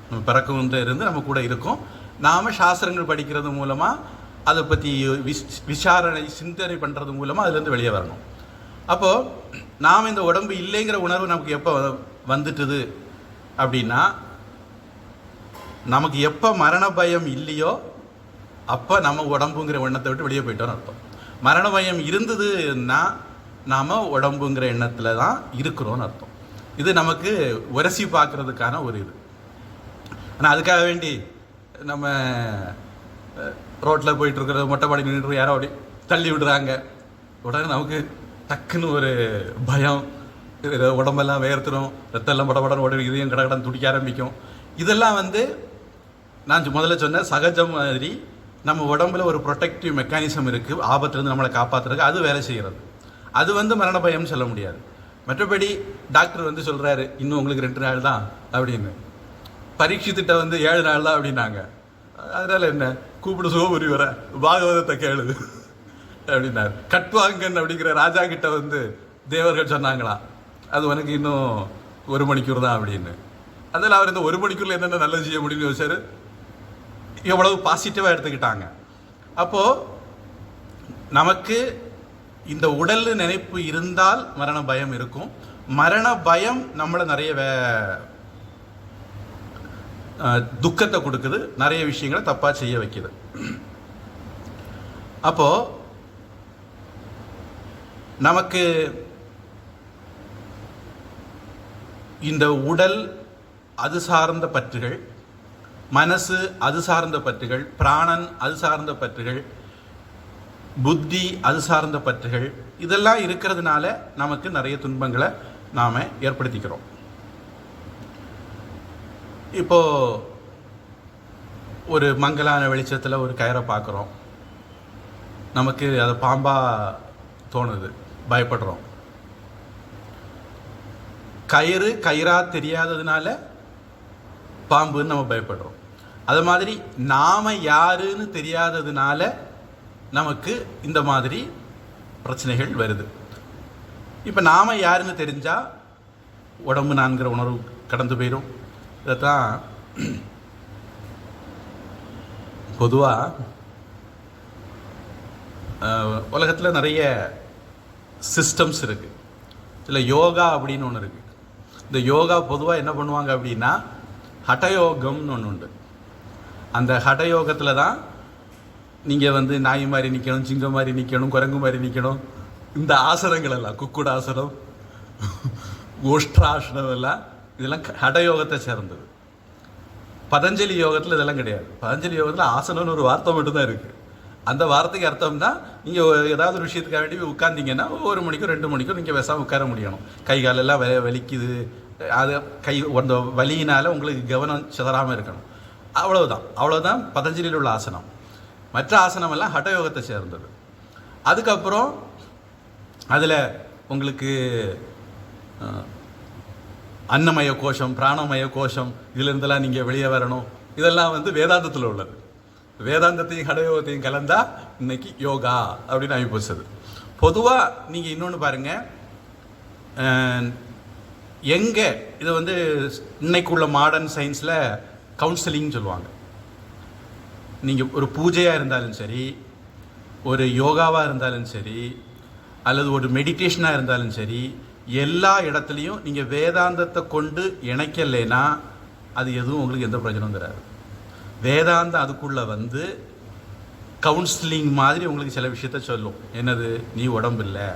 நம்ம பிறக்கும் இருந்து நம்ம கூட இருக்கும். நாம் சாஸ்திரங்கள் படிக்கிறது மூலமாக அதை பற்றி விசாரணை சிந்தனை பண்ணுறது மூலமாக அதுலேருந்து வெளியே வரணும். அப்போது நாம் இந்த உடம்பு இல்லைங்கிற உணர்வு நமக்கு எப்போ வந்துட்டுது அப்படின்னா, நமக்கு எப்போ மரண பயம் இல்லையோ அப்போ நம்ம உடம்புங்கிற எண்ணத்தை விட்டு வெளியே போயிட்டோன்னு அர்த்தம். மரண பயம் இருந்ததுன்னா நாம் உடம்புங்கிற எண்ணத்தில் தான் இருக்கிறோன்னு அர்த்தம். இது நமக்கு உரசி பார்க்குறதுக்கான ஒரு இது. ஆனால் அதுக்காக வேண்டி நம்ம ரோட்டில் போயிட்டுருக்கிற மொட்டை மாடி நின்று யாரோ அப்படி தள்ளி விடுறாங்க, உடனே நமக்கு டக்குன்னு ஒரு பயம், உடம்பெல்லாம் வேர்த்துடும், ரத்தெல்லாம் படபடம் ஓடி இதையும் கடகடன் துடிக்க ஆரம்பிக்கும். இதெல்லாம் நான் முதல்ல சொன்ன சகஜம் மாதிரி நம்ம உடம்புல ஒரு ப்ரொடெக்டிவ் மெக்கானிசம் இருக்குது, ஆபத்துலேருந்து நம்மளை காப்பாற்றுறதுக்கு. அது வேலை செய்கிறது. அது மரண பயம்னு சொல்ல முடியாது. மற்றபடி டாக்டர் சொல்கிறாரு இன்னும் உங்களுக்கு 2 நாள் தான் அப்படின்னு, பரீட்சித்திட்ட 7 நாள் தான் அப்படின்னாங்க. அதனால் என்ன, கூப்பிடு சோபுரி வர பாகவதத்தை கேளு அப்படின்னாரு. கட்வாங்கன் அப்படிங்கிற ராஜா கிட்ட தேவர்கள் சொன்னாங்களா, அது உனக்கு இன்னும் 1 மணிக்கூர் தான் அப்படின்னு. அதில் அவர் இந்த 1 மணிக்கூரில் என்னென்ன நல்லது செய்ய முடியும்னு யோசிச்சாரு. எவ்வளவு பாசிட்டிவாக எடுத்துக்கிட்டாங்க. அப்போது நமக்கு இந்த உடல் நினைப்பு இருந்தால் மரண பயம் இருக்கும். மரண பயம் நம்மளை நிறைய துக்கத்தை கொடுக்குது, நிறைய விஷயங்களை தப்பாக செய்ய வைக்குது. அப்போது நமக்கு இந்த உடல் அது சார்ந்த பற்றுகள், மனசு அது சார்ந்த பற்றுகள், பிராணன் அது சார்ந்த பற்றுகள், புத்தி அது சார்ந்த பற்றுகள், இதெல்லாம் இருக்கிறதுனால நமக்கு நிறைய துன்பங்களை நாம் ஏற்படுத்திக்கிறோம். இப்போ ஒரு மங்கலான வெளிச்சத்தில் ஒரு கயிறை பார்க்குறோம், நமக்கு அது பாம்பாக தோணுது, பயப்படுறோம். கயிறா தெரியாததுனால பாம்புன்னு நம்ம பயப்படுறோம். அது மாதிரி நாம் யாருன்னு தெரியாததுனால நமக்கு இந்த மாதிரி பிரச்சனைகள் வருது. இப்போ நாம் யாருன்னு தெரிஞ்சால் உடம்பு நான்கிற உணர்வு கடந்து போயிடும். இதைத்தான் பொதுவாக உலகத்தில் நிறைய சிஸ்டம்ஸ் இருக்குது. இதில் யோகா அப்படின்னு ஒன்று இருக்குது. இந்த யோகா பொதுவாக என்ன பண்ணுவாங்க அப்படின்னா, ஹடயோகம்னு ஒன்று உண்டு. அந்த ஹடயோகத்தில் தான் நீங்கள் நாய் மாதிரி நிற்கணும், சிங்கம் மாதிரி நிற்கணும், குரங்கு மாதிரி நிற்கணும். இந்த ஆசனங்கள் எல்லாம், குக்குட ஆசனம், கோஷ்டாசனம் எல்லாம், இதெல்லாம் ஹடயோகத்தை சேர்ந்தது. பதஞ்சலி யோகத்தில் இதெல்லாம் கிடையாது. பதஞ்சலி யோகத்தில் ஆசனம்னு ஒரு வார்த்தை மட்டும்தான் இருக்குது. அந்த வார்த்தைக்கு அர்த்தம் தான், நீங்கள் ஏதாவது ஒரு விஷயத்துக்காக வேண்டி உட்கார்ந்தீங்கன்னா 1 மணிக்கோ 2 மணிக்கோ நீங்கள் பேசாமல் உட்கார முடியணும். கை காலெல்லாம் வலிக்குது, அது அந்த வலியினால் உங்களுக்கு கவனம் சிதறாமல் இருக்கணும். அவ்வளோதான் பதஞ்சலியில் உள்ள ஆசனம். மற்ற ஆசனமெல்லாம் ஹடயோகத்தை சேர்ந்தது. அதுக்கப்புறம் அதில் உங்களுக்கு அன்னமய கோஷம், பிராணமய கோஷம், இதிலிருந்தெல்லாம் நீங்கள் வெளியே வரணும். இதெல்லாம் வேதாந்தத்தில் உள்ளது. வேதாந்தத்தையும் ஹடயோகத்தையும் கலந்தா இன்னைக்கு யோகா அப்படின்னு ஆகிப்போச்சது. பொதுவாக நீங்கள் இன்னொன்று பாருங்கள், எங்கே இது இன்னைக்குள்ள மாடர்ன் சயின்ஸில் கவுன்சிலிங் சொல்லுவாங்க. நீங்கள் ஒரு பூஜையாக இருந்தாலும் சரி, ஒரு யோகாவாக இருந்தாலும் சரி, அல்லது ஒரு மெடிடேஷனாக இருந்தாலும் சரி, எல்லா இடத்துலையும் நீங்கள் வேதாந்தத்தை கொண்டு இணைக்கலைன்னா அது எதுவும் உங்களுக்கு எந்த பிரயோஜனம் தராது. வேதாந்தம் அதுக்குள்ளே கவுன்சிலிங் மாதிரி உங்களுக்கு சில விஷயத்த சொல்லும். என்னது, நீ உடம்பு இல்லை,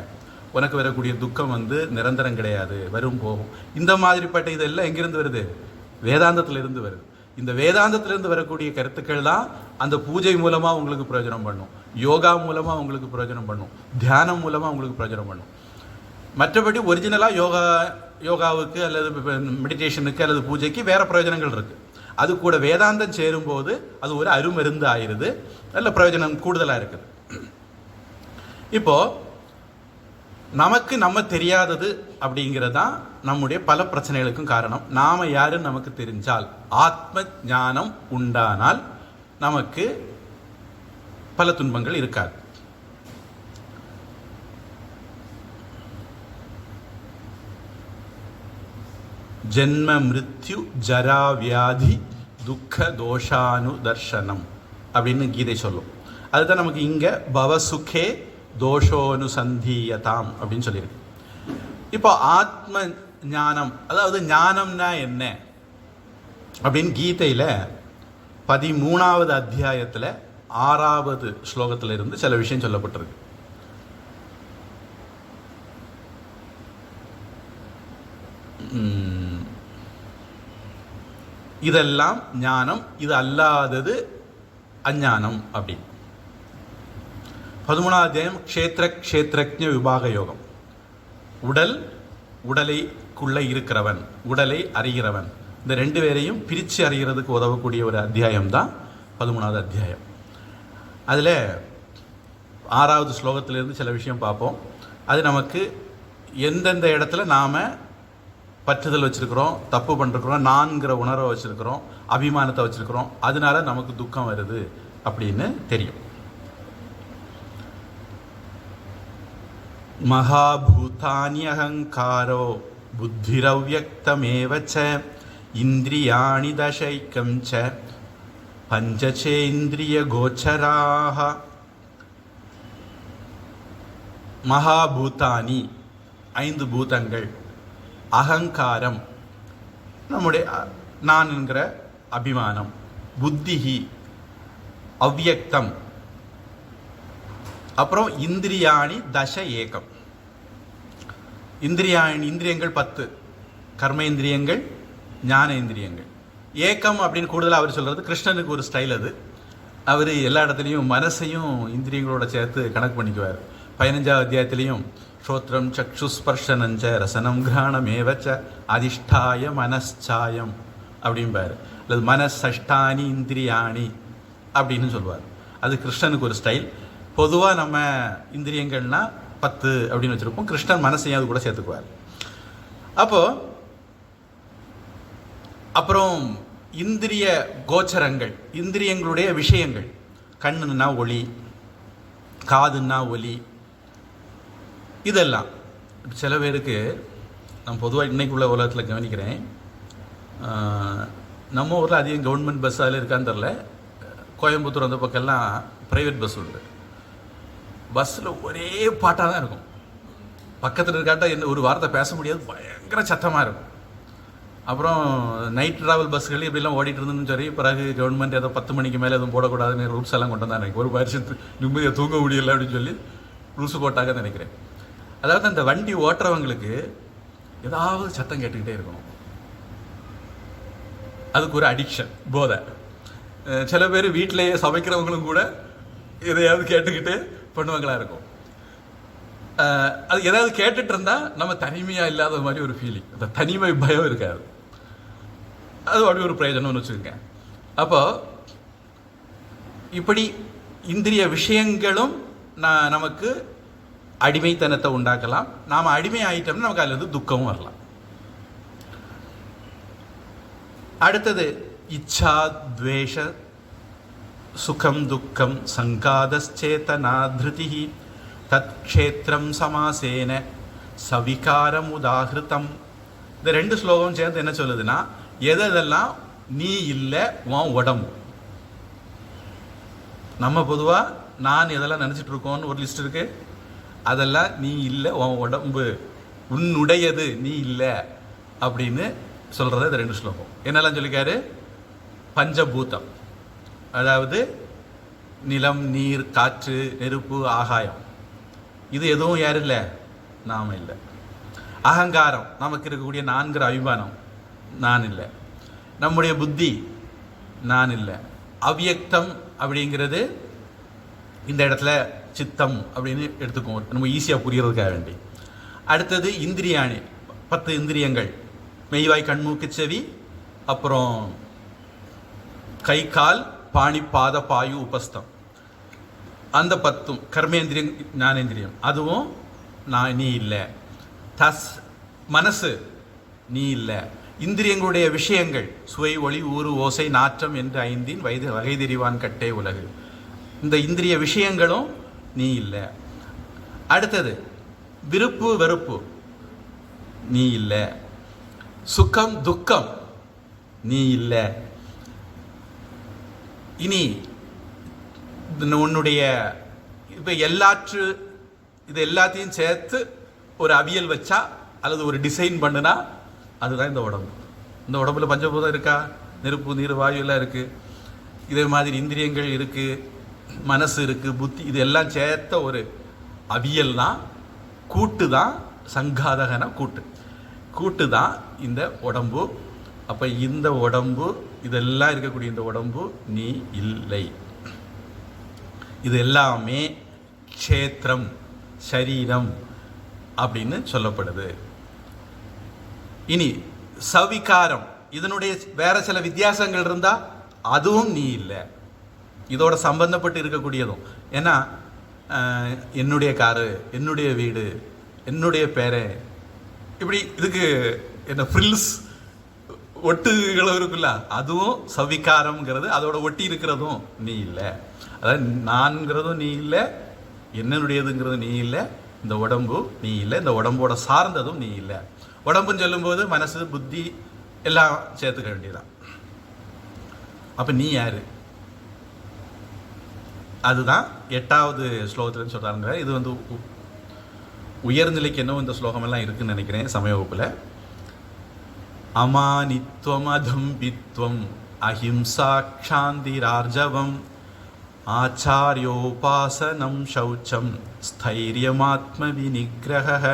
உனக்கு வரக்கூடிய துக்கம் நிரந்தரம் கிடையாது, வரும் போகும். இந்த மாதிரிப்பட்ட இதெல்லாம் எங்கிருந்து வருது? வேதாந்தத்திலிருந்து வருது. இந்த வேதாந்தத்திலிருந்து வரக்கூடிய கருத்துக்கள் தான் அந்த பூஜை மூலமாக உங்களுக்கு பிரயோஜனம் பண்ணும், யோகா மூலமாக உங்களுக்கு பிரயோஜனம் பண்ணும், தியானம் மூலமாக உங்களுக்கு பிரயோஜனம் பண்ணும். மற்றபடி ஒரிஜினலாக யோகாவுக்கு அல்லது மெடிடேஷனுக்கு அல்லது பூஜைக்கு வேறு பிரயோஜனங்கள் இருக்குது. அது கூட வேதாந்தம் சேரும்போது அது ஒரு அருமருந்து ஆயிடுது, நல்ல பிரயோஜனம் கூடுதலாக இருக்குது. இப்போது நமக்கு நம்ம தெரியாதது அப்படிங்கிறது தான் நம்முடைய பல பிரச்சனைகளுக்கும் காரணம். நாம் யாருன்னு நமக்கு தெரிஞ்சால், ஆத்ம ஞானம் உண்டானால் நமக்கு பல துன்பங்கள் இருக்காது. ஜென்ம மிருத்யு ஜரா வியாதி துக்க தோஷானு தர்ஷனம் அப்படின்னு கீதை சொல்லும். அதுதான் நமக்கு இங்கே பவசுகே தோஷோனுசந்தீயதாம் அப்படின்னு சொல்லியிருக்கு. இப்போ ஆத்ம ஞானம், அதாவது ஞானம்னா என்ன அப்படின்னு கீதையில் 13வது அத்தியாயத்தில் 6வது ஸ்லோகத்தில் இருந்து சில விஷயம் சொல்லப்பட்டிருக்கு. இதெல்லாம் ஞானம், இது அல்லாதது அஞ்ஞானம் அப்படின்னு. 13வது அத்தியாயம் க்ஷேத்ரஜ்ஞ விபாக யோகம். உடலைக்குள்ளே இருக்கிறவன், உடலை அறிகிறவன், இந்த ரெண்டு பேரையும் பிரித்து அறிகிறதுக்கு உதவக்கூடிய ஒரு அத்தியாயம் தான் 13வது அத்தியாயம். அதில் 6வது ஸ்லோகத்திலிருந்து சில விஷயம் பார்ப்போம். அது நமக்கு எந்தெந்த இடத்துல நாம் பற்றுதல் வச்சுருக்கிறோம், தப்பு பண்ணிருக்கிறோம், நான்கிற உணர்வை வச்சுருக்கிறோம், அபிமானத்தை வச்சுருக்கிறோம், அதனால நமக்கு துக்கம் வருது அப்படின்னு தெரியும். மகாபூதானி அகங்காரோ புத்திரவ்யக்தமேவச்ச இந்திரியாணி தசைக்கம் ச பஞ்சசேந்திரிய கோச்சராக. மகாபூதானி 5 பூதங்கள், அகங்காரம் நம்முடைய நான் என்கிற அபிமானம், புத்திஹி அவ்யக்தம், அப்புறம் இந்திரியாணி தச ஏகம். இந்திரியங்கள் 10, கர்மேந்திரியங்கள், ஞானேந்திரியங்கள். ஏகம் அப்படின்னு கூடுதலாக அவர் சொல்கிறது கிருஷ்ணனுக்கு ஒரு ஸ்டைல். அது அவர் எல்லா இடத்துலையும் மனசையும் இந்திரியங்களோட சேர்த்து கணக்கு பண்ணிக்குவார். 15வது அத்தியாயத்திலையும் ஸ்ரோத்ரம் சக்ஷுஸ்பர்ஷனஞ்ச ரசனம் கிராணமேவச்ச அதிஷ்டாய மனச்சாயம் அப்படிம்பார், அல்லது மனசஷ்டானி இந்திரியாணி அப்படின்னு சொல்லுவார். அது கிருஷ்ணனுக்கு ஒரு ஸ்டைல். பொதுவாக நம்ம இந்திரியங்கள்னா 10 அப்படின்னு வச்சுருப்போம், கிருஷ்ணன் மனசையும் அது கூட சேர்த்துக்குவார். அப்புறம் இந்திரிய கோச்சரங்கள், இந்திரியங்களுடைய விஷயங்கள். கண்ணுன்னா ஒளி, காதுன்னா ஒலி, இதெல்லாம். சில பேருக்கு நான் பொதுவாக இன்றைக்குள்ள உலகத்தில் கவனிக்கிறேன், நம்ம ஊரில் அதிகம் கவர்மெண்ட் பஸ் அதில் இருக்கான்னு தெரில, கோயம்புத்தூர் அந்த பக்கம்லாம் ப்ரைவேட் பஸ் உண்டு. பஸ்ஸில் ஒரே பாட்டாக தான் இருக்கும். பக்கத்தில் இருக்காட்டா என்ன ஒரு வார்த்தை பேச முடியாது, பயங்கர சத்தமாக இருக்கும். அப்புறம் நைட் ட்ராவல் பஸ்கள் இப்படிலாம் ஓடிட்டு இருந்துன்னு சரி, பிறகு கவர்மெண்ட் ஏதோ 10 மணிக்கு மேலே எதுவும் போடக்கூடாதுன்னு ரூல்ஸ் எல்லாம் கொண்டு வந்தாங்க. ஒரு வருஷத்து நிம்மதியாக தூங்க முடியலை அப்படின்னு சொல்லி ரூல்ஸ் போட்டாங்க நினைக்கிறேன். அதாவது அந்த வண்டி ஓட்டுறவங்களுக்கு ஏதாவது சத்தம் கேட்டுக்கிட்டே இருக்கணும், அதுக்கு ஒரு அடிக்ஷன், போதை. சில பேர் வீட்டிலேயே சமைக்கிறவங்களும் கூட எதையாவது கேட்டுக்கிட்டு பண்ணுவாங்களா இருக்கும். அது ஏதாவது கேட்டுட்டு இருந்தால் நம்ம தனிமையாக இல்லாத மாதிரி ஒரு ஃபீலிங், அந்த தனிமை பயம் இருக்காது. அது அப்படி ஒரு பிரயோஜனம்னு வச்சுக்கோங்க. அப்போ இப்படி இந்திரிய விஷயங்களும் நமக்கு அடிமைத்தனத்தை உண்டாக்கலாம். நாம் அடிமை ஆகிட்டோம்னா நமக்கு அதில் துக்கமும் வரலாம். அடுத்தது இச்சா துவேஷ சுகம் துக்கம் சங்காதச்சேதனா திருதி தத் க்ஷேத்திரம் சமாசேன சவிகாரம் உதாகிருத்தம். இந்த 2 ஸ்லோகம் சேர்ந்து என்ன சொல்லுதுன்னா, எதெல்லாம் நீ இல்லை உன் உடம்பு. நம்ம பொதுவாக நான் எதெல்லாம் நினச்சிட்டு இருக்கோன்னு ஒரு லிஸ்ட் இருக்கு, அதெல்லாம் நீ இல்லை உன் உடம்பு, உன்னுடையது நீ இல்லை அப்படின்னு சொல்கிறது இந்த 2 ஸ்லோகம். என்னெல்லாம் சொல்லிக்காரு? பஞ்சபூதம், அதாவது நிலம், நீர், காற்று, நெருப்பு, ஆகாயம். இது எதுவும் யாரும் இல்லை, நாம் இல்லை. அகங்காரம், நமக்கு இருக்கக்கூடிய நான்கிற அபிமானம், நான் இல்லை. நம்முடைய புத்தி, நான் இல்லை. அவ்யக்தம் அப்படிங்கிறது இந்த இடத்துல சித்தம் அப்படின்னு எடுத்துக்குவோம், நம்ம ஈஸியாக புரியறதுக்காக வேண்டி. அடுத்தது இந்திரியாணி, 10 இந்திரியங்கள், மெய்வாய், கண்மூக்கு, செவி, அப்புறம் கை, கால், பாணி, பாத, பாயு, உபஸ்தம். அந்த 10 கர்மேந்திரியம், ஞானேந்திரியம், அதுவும் நான், நீ இல்லை. மனசு, நீ இல்லை. இந்திரியங்களுடைய விஷயங்கள், சுவை, ஒளி, ஊறு, ஓசை, நாற்றம் என்று 5 வகை தெரிவான் கட்டே உலகு. இந்த இந்திரிய விஷயங்களும் நீ இல்லை. அடுத்தது விருப்பு, வெறுப்பு, நீ இல்லை. சுகம், துக்கம், நீ இல்லை. இனி உன்னுடைய இப்போ இது எல்லாத்தையும் சேர்த்து ஒரு அவியல் வச்சா அல்லது ஒரு டிசைன் பண்ணுனா அதுதான் இந்த உடம்பு. இந்த உடம்புல பஞ்சபூதம் இருக்கா, நெருப்பு, நீர், வாயு எல்லாம் இருக்கு. இதே மாதிரி இந்திரியங்கள் இருக்கு, மனசு இருக்கு, புத்தி, இது எல்லாம் சேர்த்த ஒரு அவியல் தான், கூட்டு தான், சங்காதகன கூட்டு தான் இந்த உடம்பு. அப்போ இந்த உடம்பு, இதெல்லாம் இருக்கக்கூடிய இந்த உடம்பு நீ இல்லை. இது எல்லாமே க்ஷேத்திரம், சரீரம் அப்படின்னு சொல்லப்படுது. இனி சவிகாரம், இதனுடைய வேற சில வித்தியாசங்கள் இருந்தா அதுவும் நீ இல்லை, இதோட சம்பந்தப்பட்டு இருக்கக்கூடியதும். ஏன்னா என்னுடைய காரு, என்னுடைய வீடு, என்னுடைய பேரை, இப்படி இதுக்கு என்ன ஃப்ரில்ஸ், ஒட்டுகளும் இருக்குல்ல, அதுவும் சவிகாரம்ங்கிறது, அதோட ஒட்டி இருக்கிறதும் நீ இல்லை. அதாவது நான்கிறதும் நீ இல்லை, என்னுடையதுங்கிறது நீ இல்லை, இந்த உடம்பு நீ இல்லை, இந்த உடம்போட சார்ந்ததும் நீ இல்லை. உடம்புன்னு சொல்லும்போது மனசு, புத்தி எல்லாம் சேர்த்துக்க வேண்டியதான். அப்போ நீ யாரு? அதுதான் 8வது ஸ்லோகத்துலன்னு சொல்கிறாங்க. இது வந்து உயர்நிலைக்கு என்னவோ இந்த ஸ்லோகமெல்லாம் இருக்குன்னு நினைக்கிறேன் சமய வகுப்பில். அமானித்வம், அதம்பித்வம், அஹிம்சா, க்ஷாந்திரார்ஜவம், ஆச்சாரியோபாசனம், சௌச்சம், ஸ்தைரியமாத்ம விநிகிரக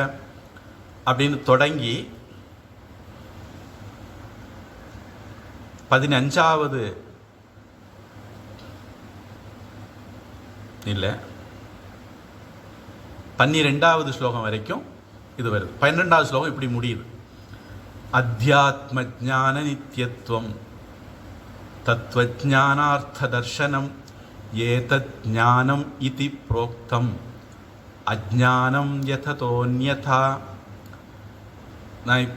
அப்படின்னு தொடங்கி 15வது இல்லை 12வது ஸ்லோகம் வரைக்கும் இது வருது. 12வது ஸ்லோகம் இப்படி முடியுது. அத்தியாத்ம ஜான நித்யத்வம், தத்வஜானார்த்த தர்சனம், ஏதத் ஞானம் இதி புரோக்தம், அஜ்ஞானம் யததோன்யதா. நான்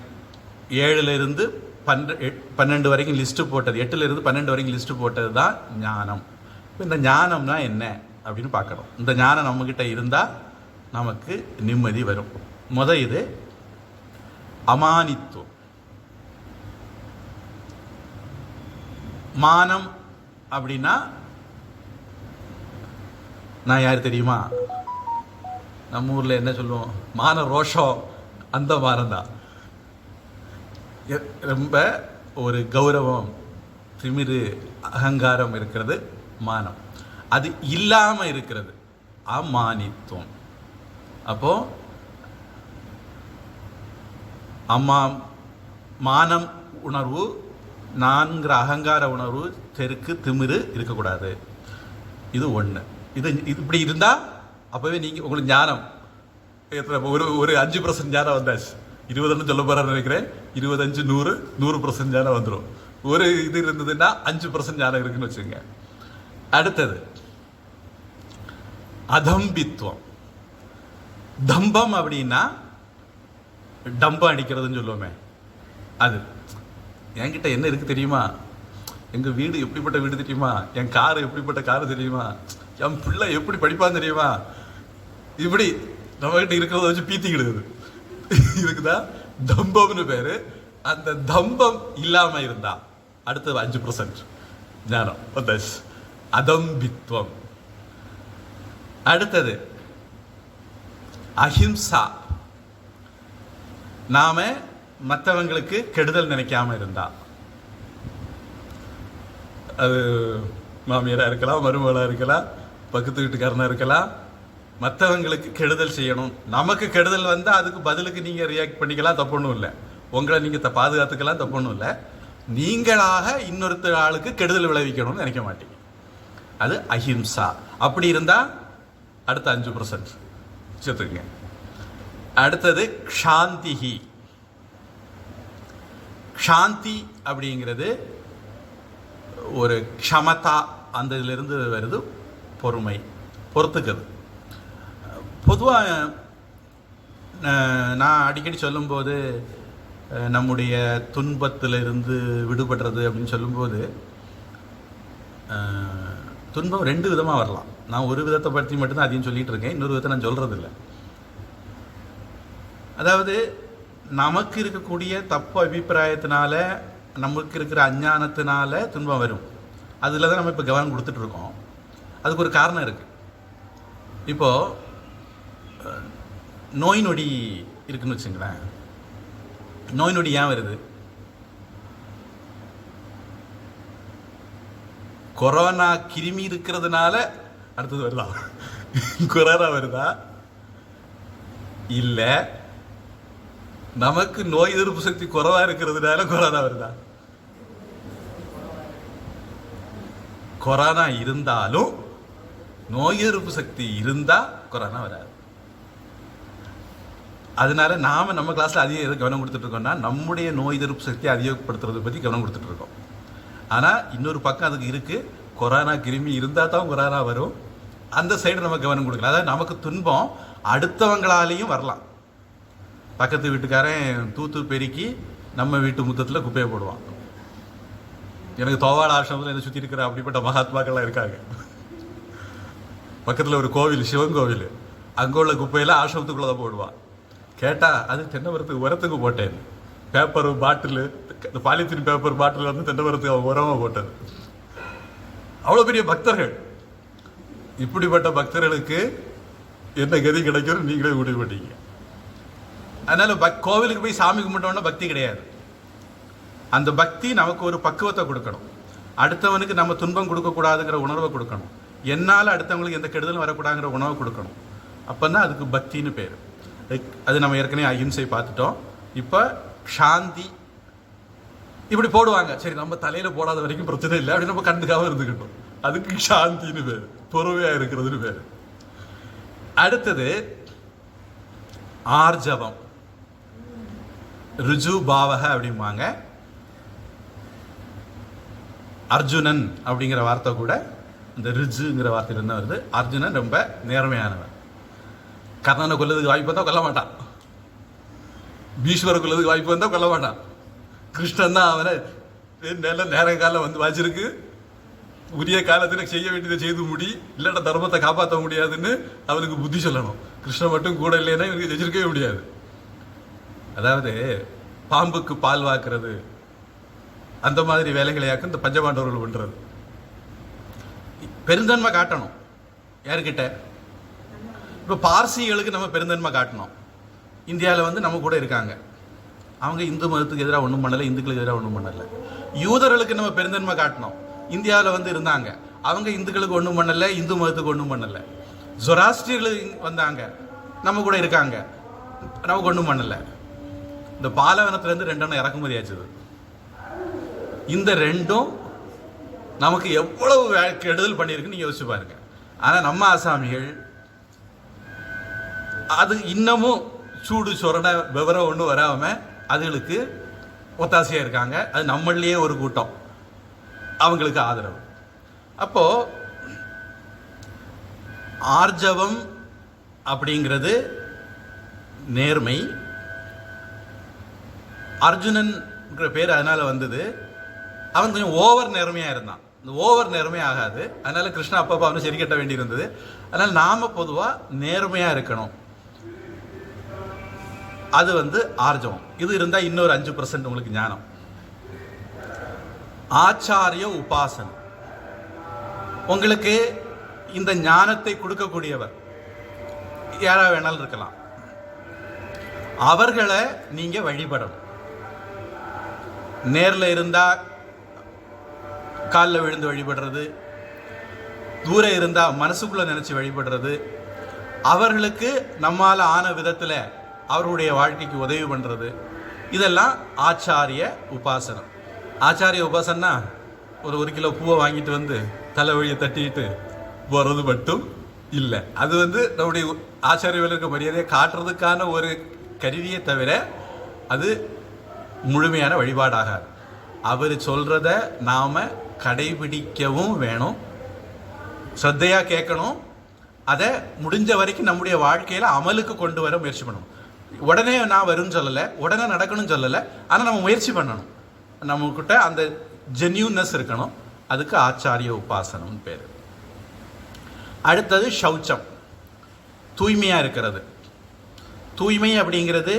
7லிருந்து 12 வரைக்கும் லிஸ்ட்டு போட்டது, 8லிருந்து 12 வரைக்கும் லிஸ்ட்டு போட்டது தான் ஞானம். இப்போ இந்த ஞானம்னா என்ன அப்படின்னு பார்க்கணும். இந்த ஞானம் நம்மக்கிட்ட இருந்தால் நமக்கு நிம்மதி வரும். இது அமானித்துவம். மானம் அப்படின்னா நான் யார் தெரியுமா? நம்ம ஊரில் என்ன சொல்லுவோம், மான ரோஷம், அந்த மானம்தான். ரொம்ப ஒரு கௌரவம், திமிரு, அகங்காரம் இருக்கிறது மானம். அது இல்லாமல் இருக்கிறது அமானித்துவம். அப்போ மானம் உணர்வு, நான்கிற அகங்கார உணர்வு, தெருக்கு, திமிரு இருக்கக்கூடாது. இது ஒன்று. இது இப்படி இருந்தால் அப்போவே நீங்கள் உங்களுக்கு ஞானம் ஒரு 5% ஞானம் வந்தாச்சு. 20 சொல்ல போகிறான்னு நினைக்கிறேன். 25, 100, 100% ஞானம் வந்துடும். ஒரு இது இருந்ததுன்னா 5% ஞானம் இருக்குன்னு வச்சுங்க. அடுத்தது அதம்பித்துவம். தம்பம் அப்படின்னா டம்பம் அடிக்கிறதுன்னு சொல்லுவோமே, அது. என்கிட்ட என்ன இருக்கு தெரியுமா? எங்கள் வீடு எப்படிப்பட்ட வீடு தெரியுமா? என் காரு எப்படிப்பட்ட காரு தெரியுமா? என் பிள்ளை எப்படி படிப்பான்னு தெரியுமா? இப்படி நம்மகிட்ட இருக்கிறத வச்சு பீத்திக்கிடுது. இதுக்குதான் தம்பம்னு பேரு. அந்த தம்பம் இல்லாம இருந்தா அடுத்தது 5% ஞானம். அதம்பித்வம். அடுத்தது அஹிம்சா. நாம மற்றவங்களுக்கு கெடுதல் நினைக்காம இருந்தா, அது மாமியாரா இருக்கலாம், மருமகளா இருக்கலாம், பக்கத்து வீட்டுக்காரனா இருக்கலாம், மற்றவங்களுக்கு கெடுதல் செய்யணும். நமக்கு கெடுதல் வந்தால் அதுக்கு பதிலுக்கு நீங்கள் ரியாக்ட் பண்ணிக்கலாம், தப்பொன்றும் இல்லை. உங்களை நீங்கள் பாதுகாத்துக்கலாம், தப்பொன்றும் இல்லை. நீங்களாக இன்னொருத்தர் ஆளுக்கு கெடுதல் விளைவிக்கணும்னு நினைக்க மாட்டீங்க. அது அஹிம்சா. அப்படி இருந்தால் அடுத்த 5% சேர்த்துக்குங்க. அடுத்தது க்ஷாந்திஹி. க்ஷாந்தி அப்படிங்கிறது ஒரு க்ஷமதா, அந்த இதிலிருந்து வருது பொறுமை, பொறுத்துக்கிறது. பொதுவாக நான் அடிக்கடி சொல்லும்போது நம்முடைய துன்பத்திலிருந்து விடுபடுறது அப்படின்னு சொல்லும்போது துன்பம் 2 விதமாக வரலாம். நான் ஒரு விதத்தை பற்றி மட்டும்தான் அதையும் சொல்லிகிட்டு இருக்கேன், இன்னொரு விதத்தை நான் சொல்கிறது இல்லை. அதாவது நமக்கு இருக்கக்கூடிய தப்பு அபிப்பிராயத்தினால, நமக்கு இருக்கிற அஞ்ஞானத்தினால துன்பம் வரும். அதில் தான் நம்ம இப்போ கவனம் கொடுத்துட்ருக்கோம். அதுக்கு ஒரு காரணம் இருக்குது. இப்போது நோய் நொடி இருக்குன்னு வச்சுங்களேன். நோய் நொடி ஏன் வருது? கொரோனா கிருமி இருக்கிறதுனால அடுத்தது வருதா? கொரோனா வருதா? இல்லை, நமக்கு நோய் எதிர்ப்பு சக்தி குறைவா இருக்கிறதுனால கொரோனா வருதா? கொரோனா இருந்தாலும் நோய் எதிர்ப்பு சக்தி இருந்தா கொரோனா வராது. அதனால நாம நம்ம கிளாஸ்ல அதிக எது கவனம் கொடுத்துட்டு இருக்கோம்னா நம்முடைய நோய் எதிர்ப்பு சக்தி அதிகப்படுத்துறதை பற்றி கவனம் கொடுத்துட்டு இருக்கோம். ஆனா இன்னொரு பக்கம் அதுக்கு இருக்கு, கொரோனா கிருமி இருந்தா தான் கொரோனா வரும். அந்த சைடு நம்ம கவனம் கொடுக்கலாம். அதாவது நமக்கு துன்பம் அடுத்தவங்களாலேயும் வரலாம். பக்கத்து வீட்டுக்காரன் தூத்து பெருக்கி நம்ம வீட்டு முத்தத்தில் குப்பையை போடுவான். எனக்கு தோவாட ஆசிரமத்தில் என்னை சுற்றி இருக்கிற அப்படிப்பட்ட மகாத்மாக்கள்லாம் இருக்காங்க. பக்கத்தில் ஒரு கோவில், சிவன் கோவில், அங்கே உள்ள குப்பையெல்லாம் ஆசிரமத்துக்குள்ளே தான் போடுவான். கேட்டால் அது தென்னை மரத்துக்கு உரத்துக்கு போட்டேன். பேப்பர் பாட்டில், இந்த பாலித்தீன் பேப்பர் பாட்டில் வந்து தென்னை மரத்துக்கு அவன் உரமாக போட்டது. அவ்வளோ பெரிய பக்தர்கள். இப்படிப்பட்ட பக்தர்களுக்கு என்ன கதி கிடைக்கும் நீங்களே முடிவு பண்ணீங்க. அதனால கோவிலுக்கு போய் சாமி கும்பிட்டோம்னா பக்தி கிடையாது. அந்த பக்தி நமக்கு ஒரு பக்குவத்தை கொடுக்கணும். அடுத்தவனுக்கு நம்ம துன்பம் கொடுக்கக்கூடாதுங்கிற உணர்வை கொடுக்கணும். என்னால் அடுத்தவங்களுக்கு எந்த கெடுதலும் வரக்கூடாதுங்கிற உணவை கொடுக்கணும். அப்போ தான் அதுக்கு பக்தின்னு பேர். அது நம்ம ஏற்கனவே அஹிம்சை பார்த்துட்டோம். இப்போ சாந்தி இப்படி போடுவாங்க, சரி நம்ம தலையில் போடாத வரைக்கும் பிரச்சனை இல்லை அப்படின்னு நம்ம கண்டுக்காம இருந்துக்கிட்டோம். அதுக்கு சாந்தின்னு பேர், பொறுமையாக இருக்கிறதுன்னு பேர். அடுத்தது ஆர்ஜவம், ருஜு பாவக அப்படிம்பாங்க. அர்ஜுனன் அப்படிங்கிற வார்த்தை கூட இந்த ரிஜுங்கிற வார்த்தையிலிருந்து வருது. அர்ஜுனன் ரொம்ப நேர்மையானவன். கர்ணனை கொல்லதுக்கு வாய்ப்பு வந்தால் கொல்ல மாட்டான். பீஷ்மரை கொல்லதுக்கு வாய்ப்பு வந்தால் கொல்ல மாட்டான். கிருஷ்ணன் தான் அவனை நல்ல நேர காலம் வந்து வச்சிருக்கு, உரிய காலத்தில் செய்ய வேண்டியதை செய்து முடி, இல்லாட்ட தர்மத்தை காப்பாற்ற முடியாதுன்னு அவனுக்கு புத்தி சொல்லணும். கிருஷ்ணன் மட்டும் கூட இல்லைன்னா இவனுக்கு செஞ்சிருக்கவே முடியாது. அதாவது பாம்புக்கு பால் வாக்குறது, அந்த மாதிரி வேலைகளையாக்கும் இந்த பஞ்சபாண்டவர்கள் பண்றது. பெருந்தன்மை காட்டணும் யாருக்கிட்ட? இப்போ பார்சிகளுக்கு நம்ம பெருந்தன்மை காட்டணும். இந்தியாவில் வந்து நம்ம கூட இருக்காங்க, அவங்க இந்து மதத்துக்கு எதிராக ஒன்றும் பண்ணலை, இந்துக்களுக்கு எதிராக ஒன்றும் பண்ணலை. யூதர்களுக்கு நம்ம பெருந்தன்மை காட்டணும். இந்தியாவில் வந்து இருந்தாங்க, அவங்க இந்துக்களுக்கு ஒன்றும் பண்ணலை, இந்து மதத்துக்கு ஒன்றும் பண்ணலை. ஜொராஸ்ட்ரியர்களுக்கு வந்தாங்க, நம்ம கூட இருக்காங்க, நமக்கு ஒன்றும் பண்ணலை. இந்த பாலவனத்துலேருந்து 2 எண்ணம் இறக்குமதி ஆச்சுது. இந்த 2ம் நமக்கு எவ்வளவு கெடுதல் பண்ணியிருக்குன்னு நீங்கள் யோசிச்சு பாருங்க. ஆனால் நம்ம ஆசாமிகள் அது இன்னமும் சூடு சொரண விவரம் ஒன்றும் வராமல் அதுகளுக்கு ஒத்தாசையாக இருக்காங்க. அது நம்மளையே ஒரு கூட்டம் அவங்களுக்கு ஆதரவு. அப்போ ஆர்ஜவம் அப்படிங்கிறது நேர்மை. அர்ஜுனன் பேர் அதனால வந்தது. அவன் கொஞ்சம் ஓவர் நேர்மையாக இருந்தான். இந்த ஓவர் நேர்மை ஆகாது. அதனால கிருஷ்ணா அப்பப்போ அவனை சரி கட்ட வேண்டி இருந்தது. அதனால நாம பொதுவாக நேர்மையாக இருக்கணும். அது வந்து ஆர்ஜவம். இது இருந்தால் இன்னொரு 5% உங்களுக்கு ஞானம். ஆச்சாரிய உபாசனம். உங்களுக்கு இந்த ஞானத்தை கொடுக்கக்கூடியவர் யாரா வேணாலும் இருக்கலாம். அவர்களை நீங்க வழிபடணும். நேரில் இருந்தா காலில் விழுந்து வழிபடுறது, தூரம் இருந்தால் மனசுக்குள்ளே நினச்சி வழிபடுறது, அவர்களுக்கு நம்மால் ஆன விதத்தில் அவருடைய வாழ்க்கைக்கு உதவி பண்ணுறது, இதெல்லாம் ஆச்சாரிய உபாசனம். ஆச்சாரிய உபாசனா ஒரு கிலோ பூவை வாங்கிட்டு வந்து தலை வழியை தட்டிட்டு போகிறது மட்டும் இல்லை. அது நம்முடைய ஆச்சாரியர்களுக்கு மரியாதையை காட்டுறதுக்கான ஒரு கருவியை தவிர அது முழுமையான வழிபாடாகாது. அவர் சொல்கிறத நாம் கடைபிடிக்கவும் வேணும், ஸ்ரத்தையாக கேட்கணும், அதை முடிஞ்ச வரைக்கும் நம்முடைய வாழ்க்கையில் அமலுக்கு கொண்டு வர முயற்சி பண்ணணும். உடனே நான் வரும்னு சொல்லலை, உடனே நடக்கணும்னு சொல்லலை, ஆனால் நம்ம முயற்சி பண்ணணும். நம்மக்கிட்ட அந்த ஜென்யூன்னஸ் இருக்கணும். அதுக்கு ஆச்சாரிய உபாசனம்னு பேர். அடுத்தது சௌச்சம், தூய்மையாக இருக்கிறது. தூய்மை அப்படிங்கிறது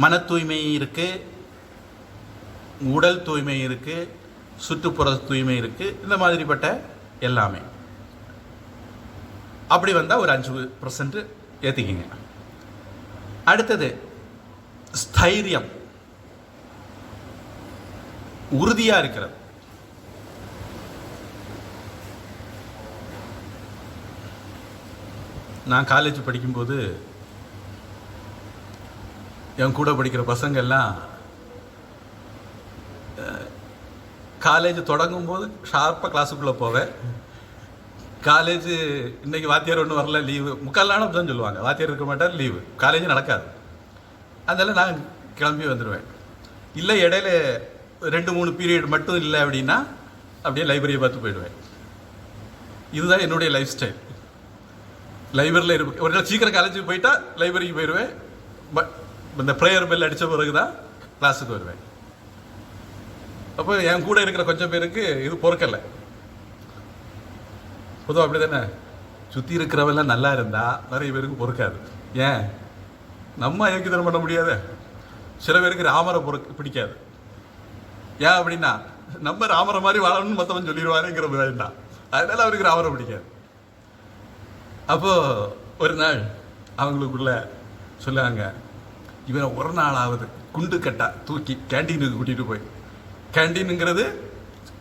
மன தூய்மை இருக்குது, உடல் தூய்மை இருக்குது, சுற்றுப்புற தூய்மை இருக்குது, இந்த மாதிரிப்பட்ட எல்லாமே. அப்படி வந்தால் ஒரு 5% ஏற்றிக்கிங்க. அடுத்தது ஸ்தைரியம், உறுதியாக இருக்கிறது. நான் காலேஜ் படிக்கும்போது என் கூட படிக்கிற பசங்க எல்லாம் காலேஜ் தொடங்கும் போது ஷார்ப்பாக கிளாஸுக்குள்ளே போவேன். காலேஜ் இன்னைக்கு வாத்தியார் ஒன்றும் வரல, லீவு, முக்கால் நாள் தான் சொல்லுவாங்க, வாத்தியார் இருக்க மாட்டார், லீவு, காலேஜ் நடக்காது. அதனால் நான் கிளம்பி வந்துடுவேன். இல்லை இடையில 2-3 பீரியட் மட்டும் இல்லை அப்படின்னா அப்படியே லைப்ரரியை பார்த்து போயிடுவேன். இதுதான் என்னுடைய லைஃப் ஸ்டைல். லைப்ரரியில் இருப்பேன். ஒரு நாள் சீக்கிரம் காலேஜுக்கு போயிட்டா லைப்ரரிக்கு போயிடுவேன். இந்த ப்ரேயர் பெல் அடித்த பிறகு தான் கிளாஸுக்கு வருவேன். அப்போ என் கூட இருக்கிற கொஞ்சம் பேருக்கு இது பொறுக்கலை. பொதுவாக அப்படி தானே, சுற்றி இருக்கிறவெல்லாம் நல்லா இருந்தால் நிறைய பேருக்கு பொறுக்காது. ஏன், நம்ம அயோக்கியத்தனம் பண்ண முடியாது. சில பேருக்கு ராமரை பிடிக்காது. ஏன் அப்படின்னா, நம்ம ராமரை மாதிரி வாழணும்னு மற்றவன் சொல்லிடுவாருங்கிற வேண்டாம், அதனால அவருக்கு ராமரை பிடிக்காது. அப்போது ஒரு நாள் அவங்களுக்குள்ள சொல்லாங்க, இவனை ஒரு நாளாவது குண்டு கட்டா தூக்கி கேண்டீனுக்கு கூட்டிகிட்டு போய், கேண்டீனுங்கிறது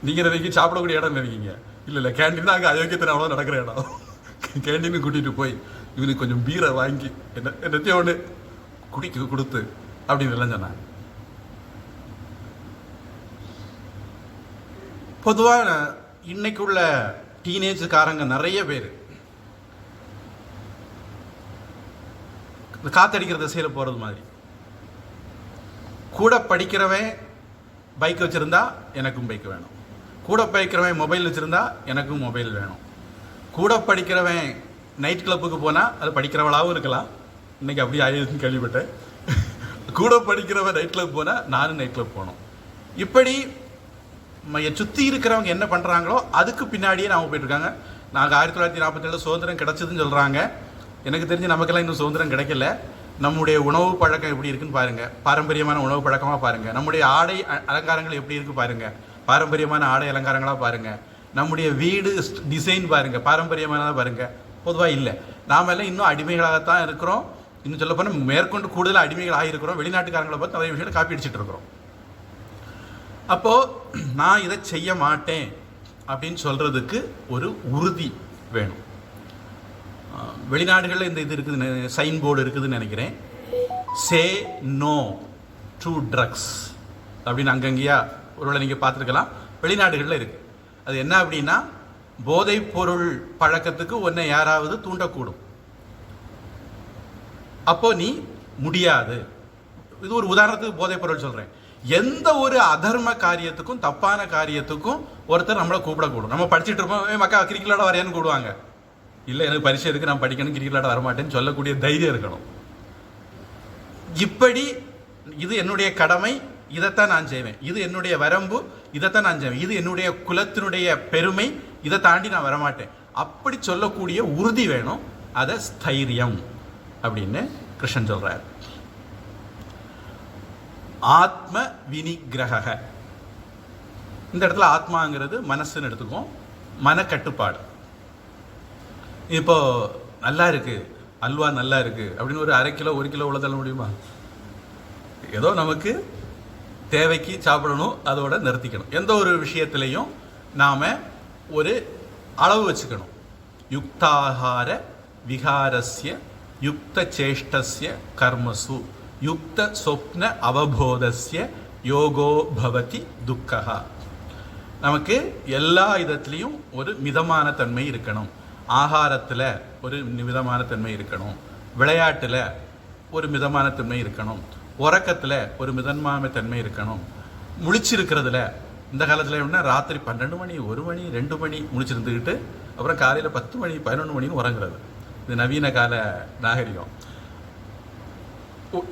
நீங்கள் நினைக்கி சாப்பிடக்கூடிய இடம் நினைக்கிங்க, இல்லை கேண்டீன் தான் அங்கே அயோக்கியத்தின் அவ்வளோ நடக்கிற இடம். கேண்டீனுக்கு கூட்டிகிட்டு போய் இவனுக்கு கொஞ்சம் பீரை வாங்கி என்னத்தையும் ஒன்று குடிக்க கொடுத்து அப்படின்னு எல்லாம் சொன்னாங்க. பொதுவாக இன்னைக்குள்ள டீனேஜுக்காரங்க நிறைய பேர் காத்தடிக்கிற திசையில் போகிறது மாதிரி. கூட படிக்கிறவன் பைக் வச்சுருந்தா எனக்கும் பைக் வேணும், கூட படிக்கிறவன் மொபைல் வச்சுருந்தா எனக்கும் மொபைல் வேணும், கூட படிக்கிறவன் நைட் கிளப்புக்கு போனால் அது படிக்கிறவளாகவும் இருக்கலாம், இன்றைக்கி அப்படி ஆயிடுச்சுன்னு கேள்விப்பட்டேன். கூட படிக்கிறவன் நைட் கிளப் போனால் நானும் நைட் கிளப் போகணும். இப்படி சுற்றி இருக்கிறவங்க என்ன பண்ணுறாங்களோ அதுக்கு பின்னாடியே நாம் போயிட்டுருக்காங்க. நாங்கள் 1947 சுதந்திரம் கிடச்சிதுன்னு சொல்கிறாங்க. எனக்கு தெரிஞ்சு நமக்கெல்லாம் இன்னும் சுதந்திரம் கிடைக்கல. நம்முடைய உணவு பழக்கம் எப்படி இருக்குன்னு பாருங்கள், பாரம்பரியமான உணவு பழக்கமாக பாருங்கள். நம்முடைய ஆடை அலங்காரங்கள் எப்படி இருக்குது பாருங்கள், பாரம்பரியமான ஆடை அலங்காரங்களாக பாருங்கள். நம்முடைய வீடு டிசைன் பாருங்கள், பாரம்பரியமானதாக பாருங்கள். பொதுவாக இல்லை, நாம் எல்லாம் இன்னும் அடிமைகளாகத்தான் இருக்கிறோம். இன்னும் சொல்ல போனால் மேற்கொண்டு கூடுதல் அடிமைகளாக இருக்கிறோம். வெளிநாட்டுக்காரங்களை பார்த்து நிறைய விஷயத்தை காப்பி அடிச்சுட்டு இருக்கிறோம். அப்போது நான் இதை செய்ய மாட்டேன் அப்படின்னு சொல்கிறதுக்கு ஒரு உறுதி வேணும். வெளிநாடுகளில் இந்த இது இருக்குது, சைன் போர்டு இருக்குதுன்னு நினைக்கிறேன், சே நோ டு ட்ரக்ஸ் அப்படின்னு அங்கங்கேயா ஒருவேளை நீங்கள் பார்த்துருக்கலாம். வெளிநாடுகளில் இருக்குது. அது என்ன அப்படின்னா, போதைப் பொருள் பழக்கத்துக்கு உன்னை யாராவது தூண்டக்கூடும், அப்போ நீ முடியாது. இது ஒரு உதாரணத்துக்கு போதைப் பொருள் சொல்கிறேன். எந்த ஒரு அதர்ம காரியத்துக்கும் தப்பான காரியத்துக்கும் ஒருத்தர் நம்மளை கூப்பிடக்கூடும். நம்ம படிச்சுட்டு இருப்போம், மக்கா கிரிக்கெட் விளையாட வரையான்னு கூடுவாங்க. இல்லை எனக்கு பரீட்சை இருக்குது, நான் படிக்கணும், கிரிக்கெட் விளையாட வரமாட்டேன்னு சொல்லக்கூடிய தைரியம் இருக்கணும். இப்படி இது என்னுடைய கடமை, இதைத்தான் நான் செய்வேன், இது என்னுடைய வரம்பு, இதைத்தான் நான் செய்வேன், இது என்னுடைய குலத்தினுடைய பெருமை, இதை தாண்டி நான் வரமாட்டேன், அப்படி சொல்லக்கூடிய உறுதி வேணும். அதை ஸ்தைரியம் அப்படின்னு கிருஷ்ணன் சொல்றார். ஆத்ம வினிகிரக, இந்த இடத்துல ஆத்மாங்கிறது மனசுன்னு எடுத்துக்கும், மனக்கட்டுப்பாடு. இப்போ நல்லா இருக்கு, அல்வா நல்லா இருக்கு அப்படின்னு ஒரு 1/2 கிலோ 1 கிலோ உள்ள தள்ள முடியுமா? ஏதோ நமக்கு தேவைக்கு சாப்பிடணும், அதோட நிறுத்திக்கணும். எந்த ஒரு விஷயத்திலையும் நாம் ஒரு அளவு வச்சுக்கணும். யுக்தாஹார விகாரஸ்ய யுக்த சேஷ்டஸ்ய கர்மசு யுக்த சொப்ன அவபோதஸ்ய யோகோ பவதி துக்கஹா. நமக்கு எல்லா விதத்துலேயும் ஒரு மிதமான தன்மை இருக்கணும். ஆகாரத்தில் ஒரு மிதமான தன்மை இருக்கணும், விளையாட்டில் ஒரு மிதமான தன்மை இருக்கணும், உறக்கத்தில் ஒரு மிதமான தன்மை இருக்கணும், முழிச்சிருக்கிறதுல இந்த காலத்தில் எப்படின்னா ராத்திரி 12 மணி 1 மணி 2 மணி முழிச்சிருந்துக்கிட்டு அப்புறம் காலையில் 10 மணி 11 மணின்னு உறங்குறது. இது நவீன கால நாகரிகம்.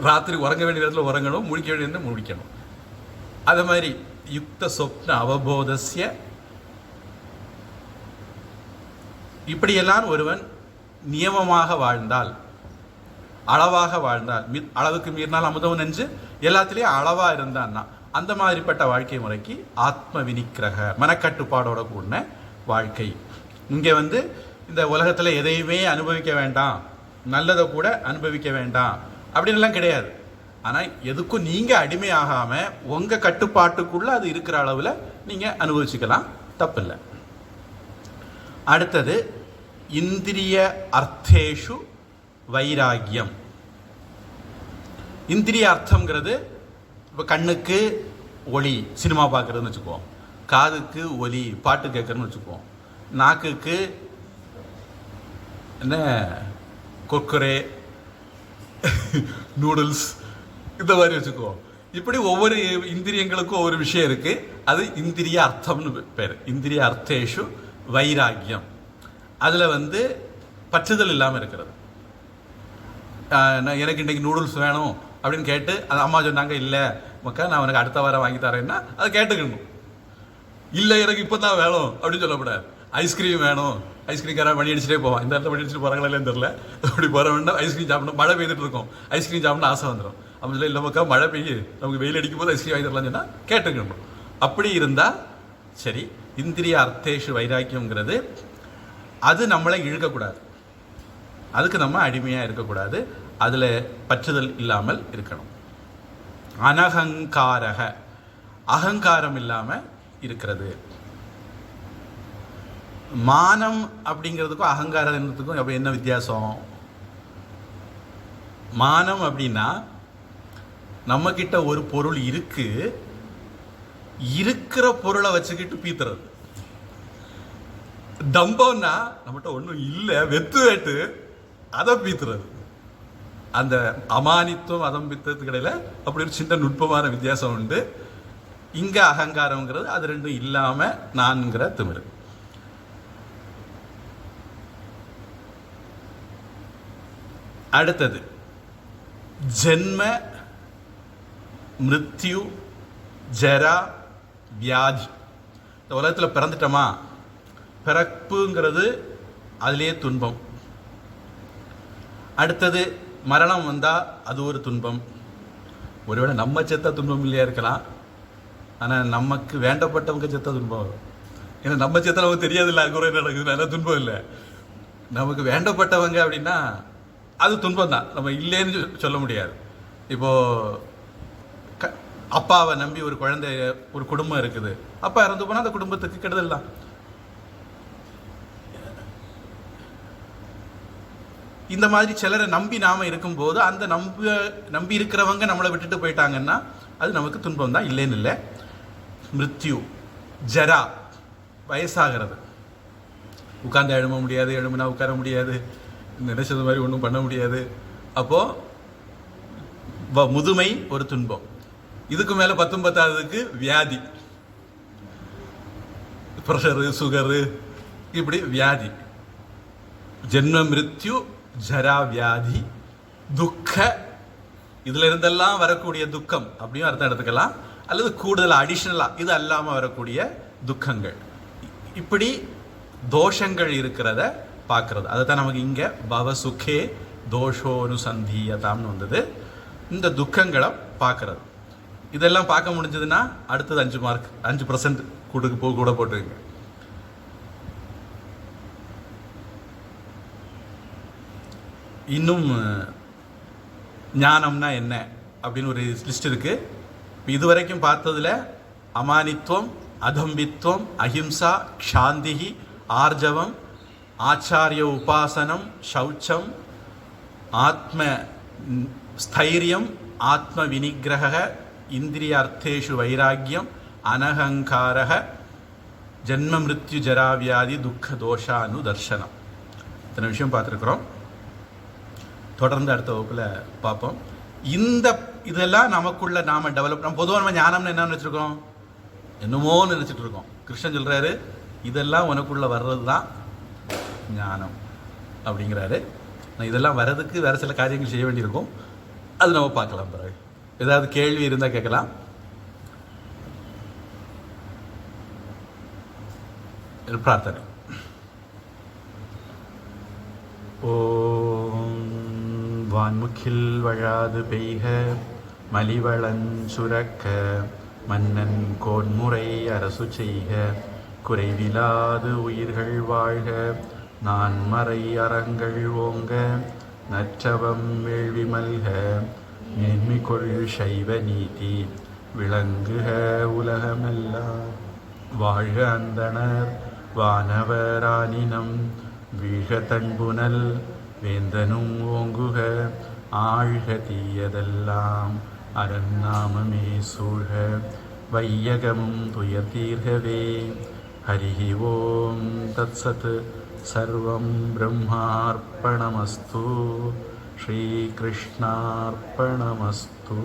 ராத்திரி உறங்க வேண்டிய இடத்துல உறங்கணும், முழிக்க வேண்டிய இடத்துல முழிக்கணும். அது மாதிரி யுக்த சொப்ன அவபோதஸ்ய, இப்படியெல்லாம் ஒருவன் நியமமாக வாழ்ந்தால், அளவாக வாழ்ந்தால், அளவுக்கு மீறினால் அமுதம் நெஞ்சு, எல்லாத்துலேயும் அளவா இருந்தான்னா அந்த மாதிரிப்பட்ட வாழ்க்கை முறைக்கு ஆத்ம வினிக்கிரக, மனக்கட்டுப்பாடோட கூடின வாழ்க்கை. இங்கே இந்த உலகத்தில் எதையுமே அனுபவிக்க வேண்டாம், நல்லதை கூட அனுபவிக்க வேண்டாம் அப்படின்லாம் கிடையாது. ஆனால் எதுக்கும் நீங்கள் அடிமையாகாமல் உங்கள் கட்டுப்பாட்டுக்குள்ளே அது இருக்கிற அளவில் நீங்கள் அனுபவிச்சுக்கலாம், தப்பில்லை. அடுத்தது இந்திரிய அர்த்தேஷு வைராகியம். இந்திரிய அர்த்தங்கிறது இப்போ கண்ணுக்கு ஒளி சினிமா பார்க்குறதுன்னு வச்சுக்குவோம், காதுக்கு ஒலி பாட்டு கேட்குறதுன்னு வச்சுக்குவோம், நாக்குக்கு என்ன கொக்கரே நூடுல்ஸ் இந்த மாதிரி வச்சுக்குவோம். இப்படி ஒவ்வொரு இந்திரியங்களுக்கும் ஒவ்வொரு விஷயம் இருக்குது. அது இந்திரிய அர்த்தம்னு பேர். இந்திரிய அர்த்தேஷு வைராகியம். அதில் பற்றுதல் இல்லாமல் இருக்கிறது. எனக்கு இன்றைக்கி நூடுல்ஸ் வேணும் அப்படின்னு கேட்டு அது அம்மா சொன்னாங்க, இல்லை மக்கா நான் உனக்கு அடுத்த வாரம் வாங்கி தரேன்னா அதை கேட்டுக்கணும். இல்லை எனக்கு இப்போ தான் வேணும் அப்படின்னு சொல்லக்கூடாது. ஐஸ்கிரீம் வேணும், ஐஸ்கிரீம்காரன் மணி அடிச்சுட்டே போவான். இந்த இடத்துல மணி அடிச்சுட்டு போகிறாங்களா இல்லைன்னு தெரியல. அப்படி போகிற வேண்டாம், ஐஸ்கிரீம் சாப்பிடணும், மழை பெய்துட்டு இருக்கும், ஐஸ்கிரீம் சாப்பிடணும் ஆசை வந்துடும். அப்படி சொல்லி இல்லைக்கா மழை பெய்யு, நமக்கு வெயில் அடிக்கும் போது ஐஸ்கிரீம் வாங்கி தரலாம்னு சொன்னால் கேட்டுக்கணும். அப்படி இருந்தால் சரி. இந்திரிய அர்த்தேஷு வைராக்கியங்கிறது அது நம்மளை இழுக்கக்கூடாது, அதுக்கு நம்ம அடிமையாக இருக்கக்கூடாது, அதில் பற்றுதல் இல்லாமல் இருக்கணும். அனகங்காரக, அகங்காரம் இல்லாமல் இருக்கிறது. மானம் அப்படிங்கிறதுக்கும் அகங்காரத்துக்கும் அப்போ என்ன வித்தியாசம்? மானம் அப்படின்னா நம்மக்கிட்ட ஒரு பொருள் இருக்கு, இருக்கிற பொருளை வச்சுக்கிட்டு பீத்துறது. தம்பம்னா நம்மகிட்ட ஒன்றும் இல்லை, வெத்து வேட்டு அதை பீத்துறது. அந்த அமானித்துவம் அதம்பித்தத்துக்கு இடையில அப்படி ஒரு சின்ன நுட்பமான வித்தியாசம் உண்டு. இங்கே அகங்காரங்கிறது அது ரெண்டும் இல்லாமல் நான்கிற திமிரு. அடுத்தது ஜென்ம மிருத்யு ஜரா வியாதி. இந்த உலகத்தில் பிறந்துட்டோமா, பிறப்புங்கிறது அதிலே துன்பம். அடுத்தது மரணம் வந்தால் அது ஒரு துன்பம். ஒருவேளை நம்ம செத்த துன்பம் இல்லையா இருக்கலாம், ஆனால் நமக்கு வேண்டப்பட்டவங்க செத்த துன்பம் வரும். ஏன்னா நம்ம செத்த நமக்கு தெரியாதில்ல, அங்கே என்ன நடக்குது, நல்ல துன்பம் இல்லை. நமக்கு வேண்டப்பட்டவங்க அப்படின்னா அது துன்பம் தான், நம்ம இல்லைன்னு சொல்ல முடியாது. இப்போது அப்பாவை நம்பி ஒரு குழந்தை, ஒரு குடும்பம் இருக்குது, அப்பா இறந்து போனால் அந்த குடும்பத்துக்கு கெடுதல் தான். இந்த மாதிரி சிலரை நம்பி நாம் இருக்கும்போது அந்த நம்பி இருக்கிறவங்க நம்மளை விட்டுட்டு போயிட்டாங்கன்னா அது நமக்கு துன்பம் தான், இல்லைன்னு இல்லை. மிருத்யு ஜரா, வயசாகிறது, உட்கார்ந்து எழும்ப முடியாது, எழும்புனா உட்கார முடியாது, நினைச்சது மாதிரி ஒன்றும் பண்ண முடியாது. அப்போது முதுமை ஒரு துன்பம். இதுக்கு மேலே 19க்கு வியாதி, ப்ரெஷரு சுகரு இப்படி வியாதி. ஜென்ம மிருத்யு ஜரா வியாதி துக்க, இதுல இருந்தெல்லாம் வரக்கூடிய துக்கம் அப்படியும் அர்த்தம் எடுத்துக்கலாம், அல்லது கூடுதல் அடிஷனலாக இது அல்லாமல் வரக்கூடிய துக்கங்கள். இப்படி தோஷங்கள் இருக்கிறத பார்க்கறது. அதை தான் நமக்கு இங்கே பவசுகே தோஷோனுசந்தீயதாம்னு வந்தது. இந்த துக்கங்களை பார்க்கறது. இதெல்லாம் பார்க்க முடிஞ்சதுன்னா அடுத்தது 5 மார்க், 5% கூட போட்டுருங்க. இன்னும் ஞானம்னா என்ன அப்படின்னு ஒரு லிஸ்ட் இருக்குது. இதுவரைக்கும் பார்த்ததில் அமானித்துவம், அதம்பித்துவம், அஹிம்சா, க்ஷாந்திகி, ஆர்ஜவம், ஆச்சாரிய உபாசனம், சௌச்சம், ஆத்ம ஸ்தைரியம், ஆத்ம வினிகிரக, இந்திரியார்த்தேஷு வைராக்கியம், அனகங்காரக, ஜென்ம மிருத்யு ஜராவியாதி துக்க தோஷானு தர்சனம். இத்தனை விஷயம் பார்த்துருக்குறோம். தொடர்ந்து அடுத்த வகுப்பில் பார்ப்போம். இதெல்லாம் நமக்குள்ள நாம டெவலப், நம்ம பொதுவாக நம்ம ஞானம்னு என்ன நினச்சிருக்கோம், என்னமோ நினச்சிட்டு இருக்கோம். கிருஷ்ணன் சொல்கிறாரு, இதெல்லாம் உனக்குள்ள வர்றது தான் ஞானம் அப்படிங்கிறாரு. இதெல்லாம் வர்றதுக்கு வேறு சில காரியங்கள் செய்ய வேண்டியிருக்கும். அது நம்ம பார்க்கலாம். பிறகு ஏதாவது கேள்வி இருந்தால் கேட்கலாம். பிரார்த்தனை. ஓம் வான்முகில் வழாது பெய்க, மலிவளன் சுரக்க, மன்னன் கோன்முறை அரசு செய்க, குறைவிலாது உயிர்கள் வாழ்க, நான் மறை அறங்கள் ஓங்க, நற்றவம் வேள்வி மல்க, மேன்மைகொள் சைவ நீதி விளங்குக உலகமெல்லாம். வாழ்க அந்தணர் வானவரானினம், வீழ்க தன்புனல் வேந்தனும் ஓங்குக, ஆழ்க தீயதெல்லாம் அரண்நாமமே சூழ்க, வையகமும் துயர் தீர்கவே. ஹரிஹி ஓம் தத்சத். சர்வம் பிரம்மார்ப்பணமஸ்து. ஸ்ரீகிருஷ்ணார்ப்பணமஸ்து.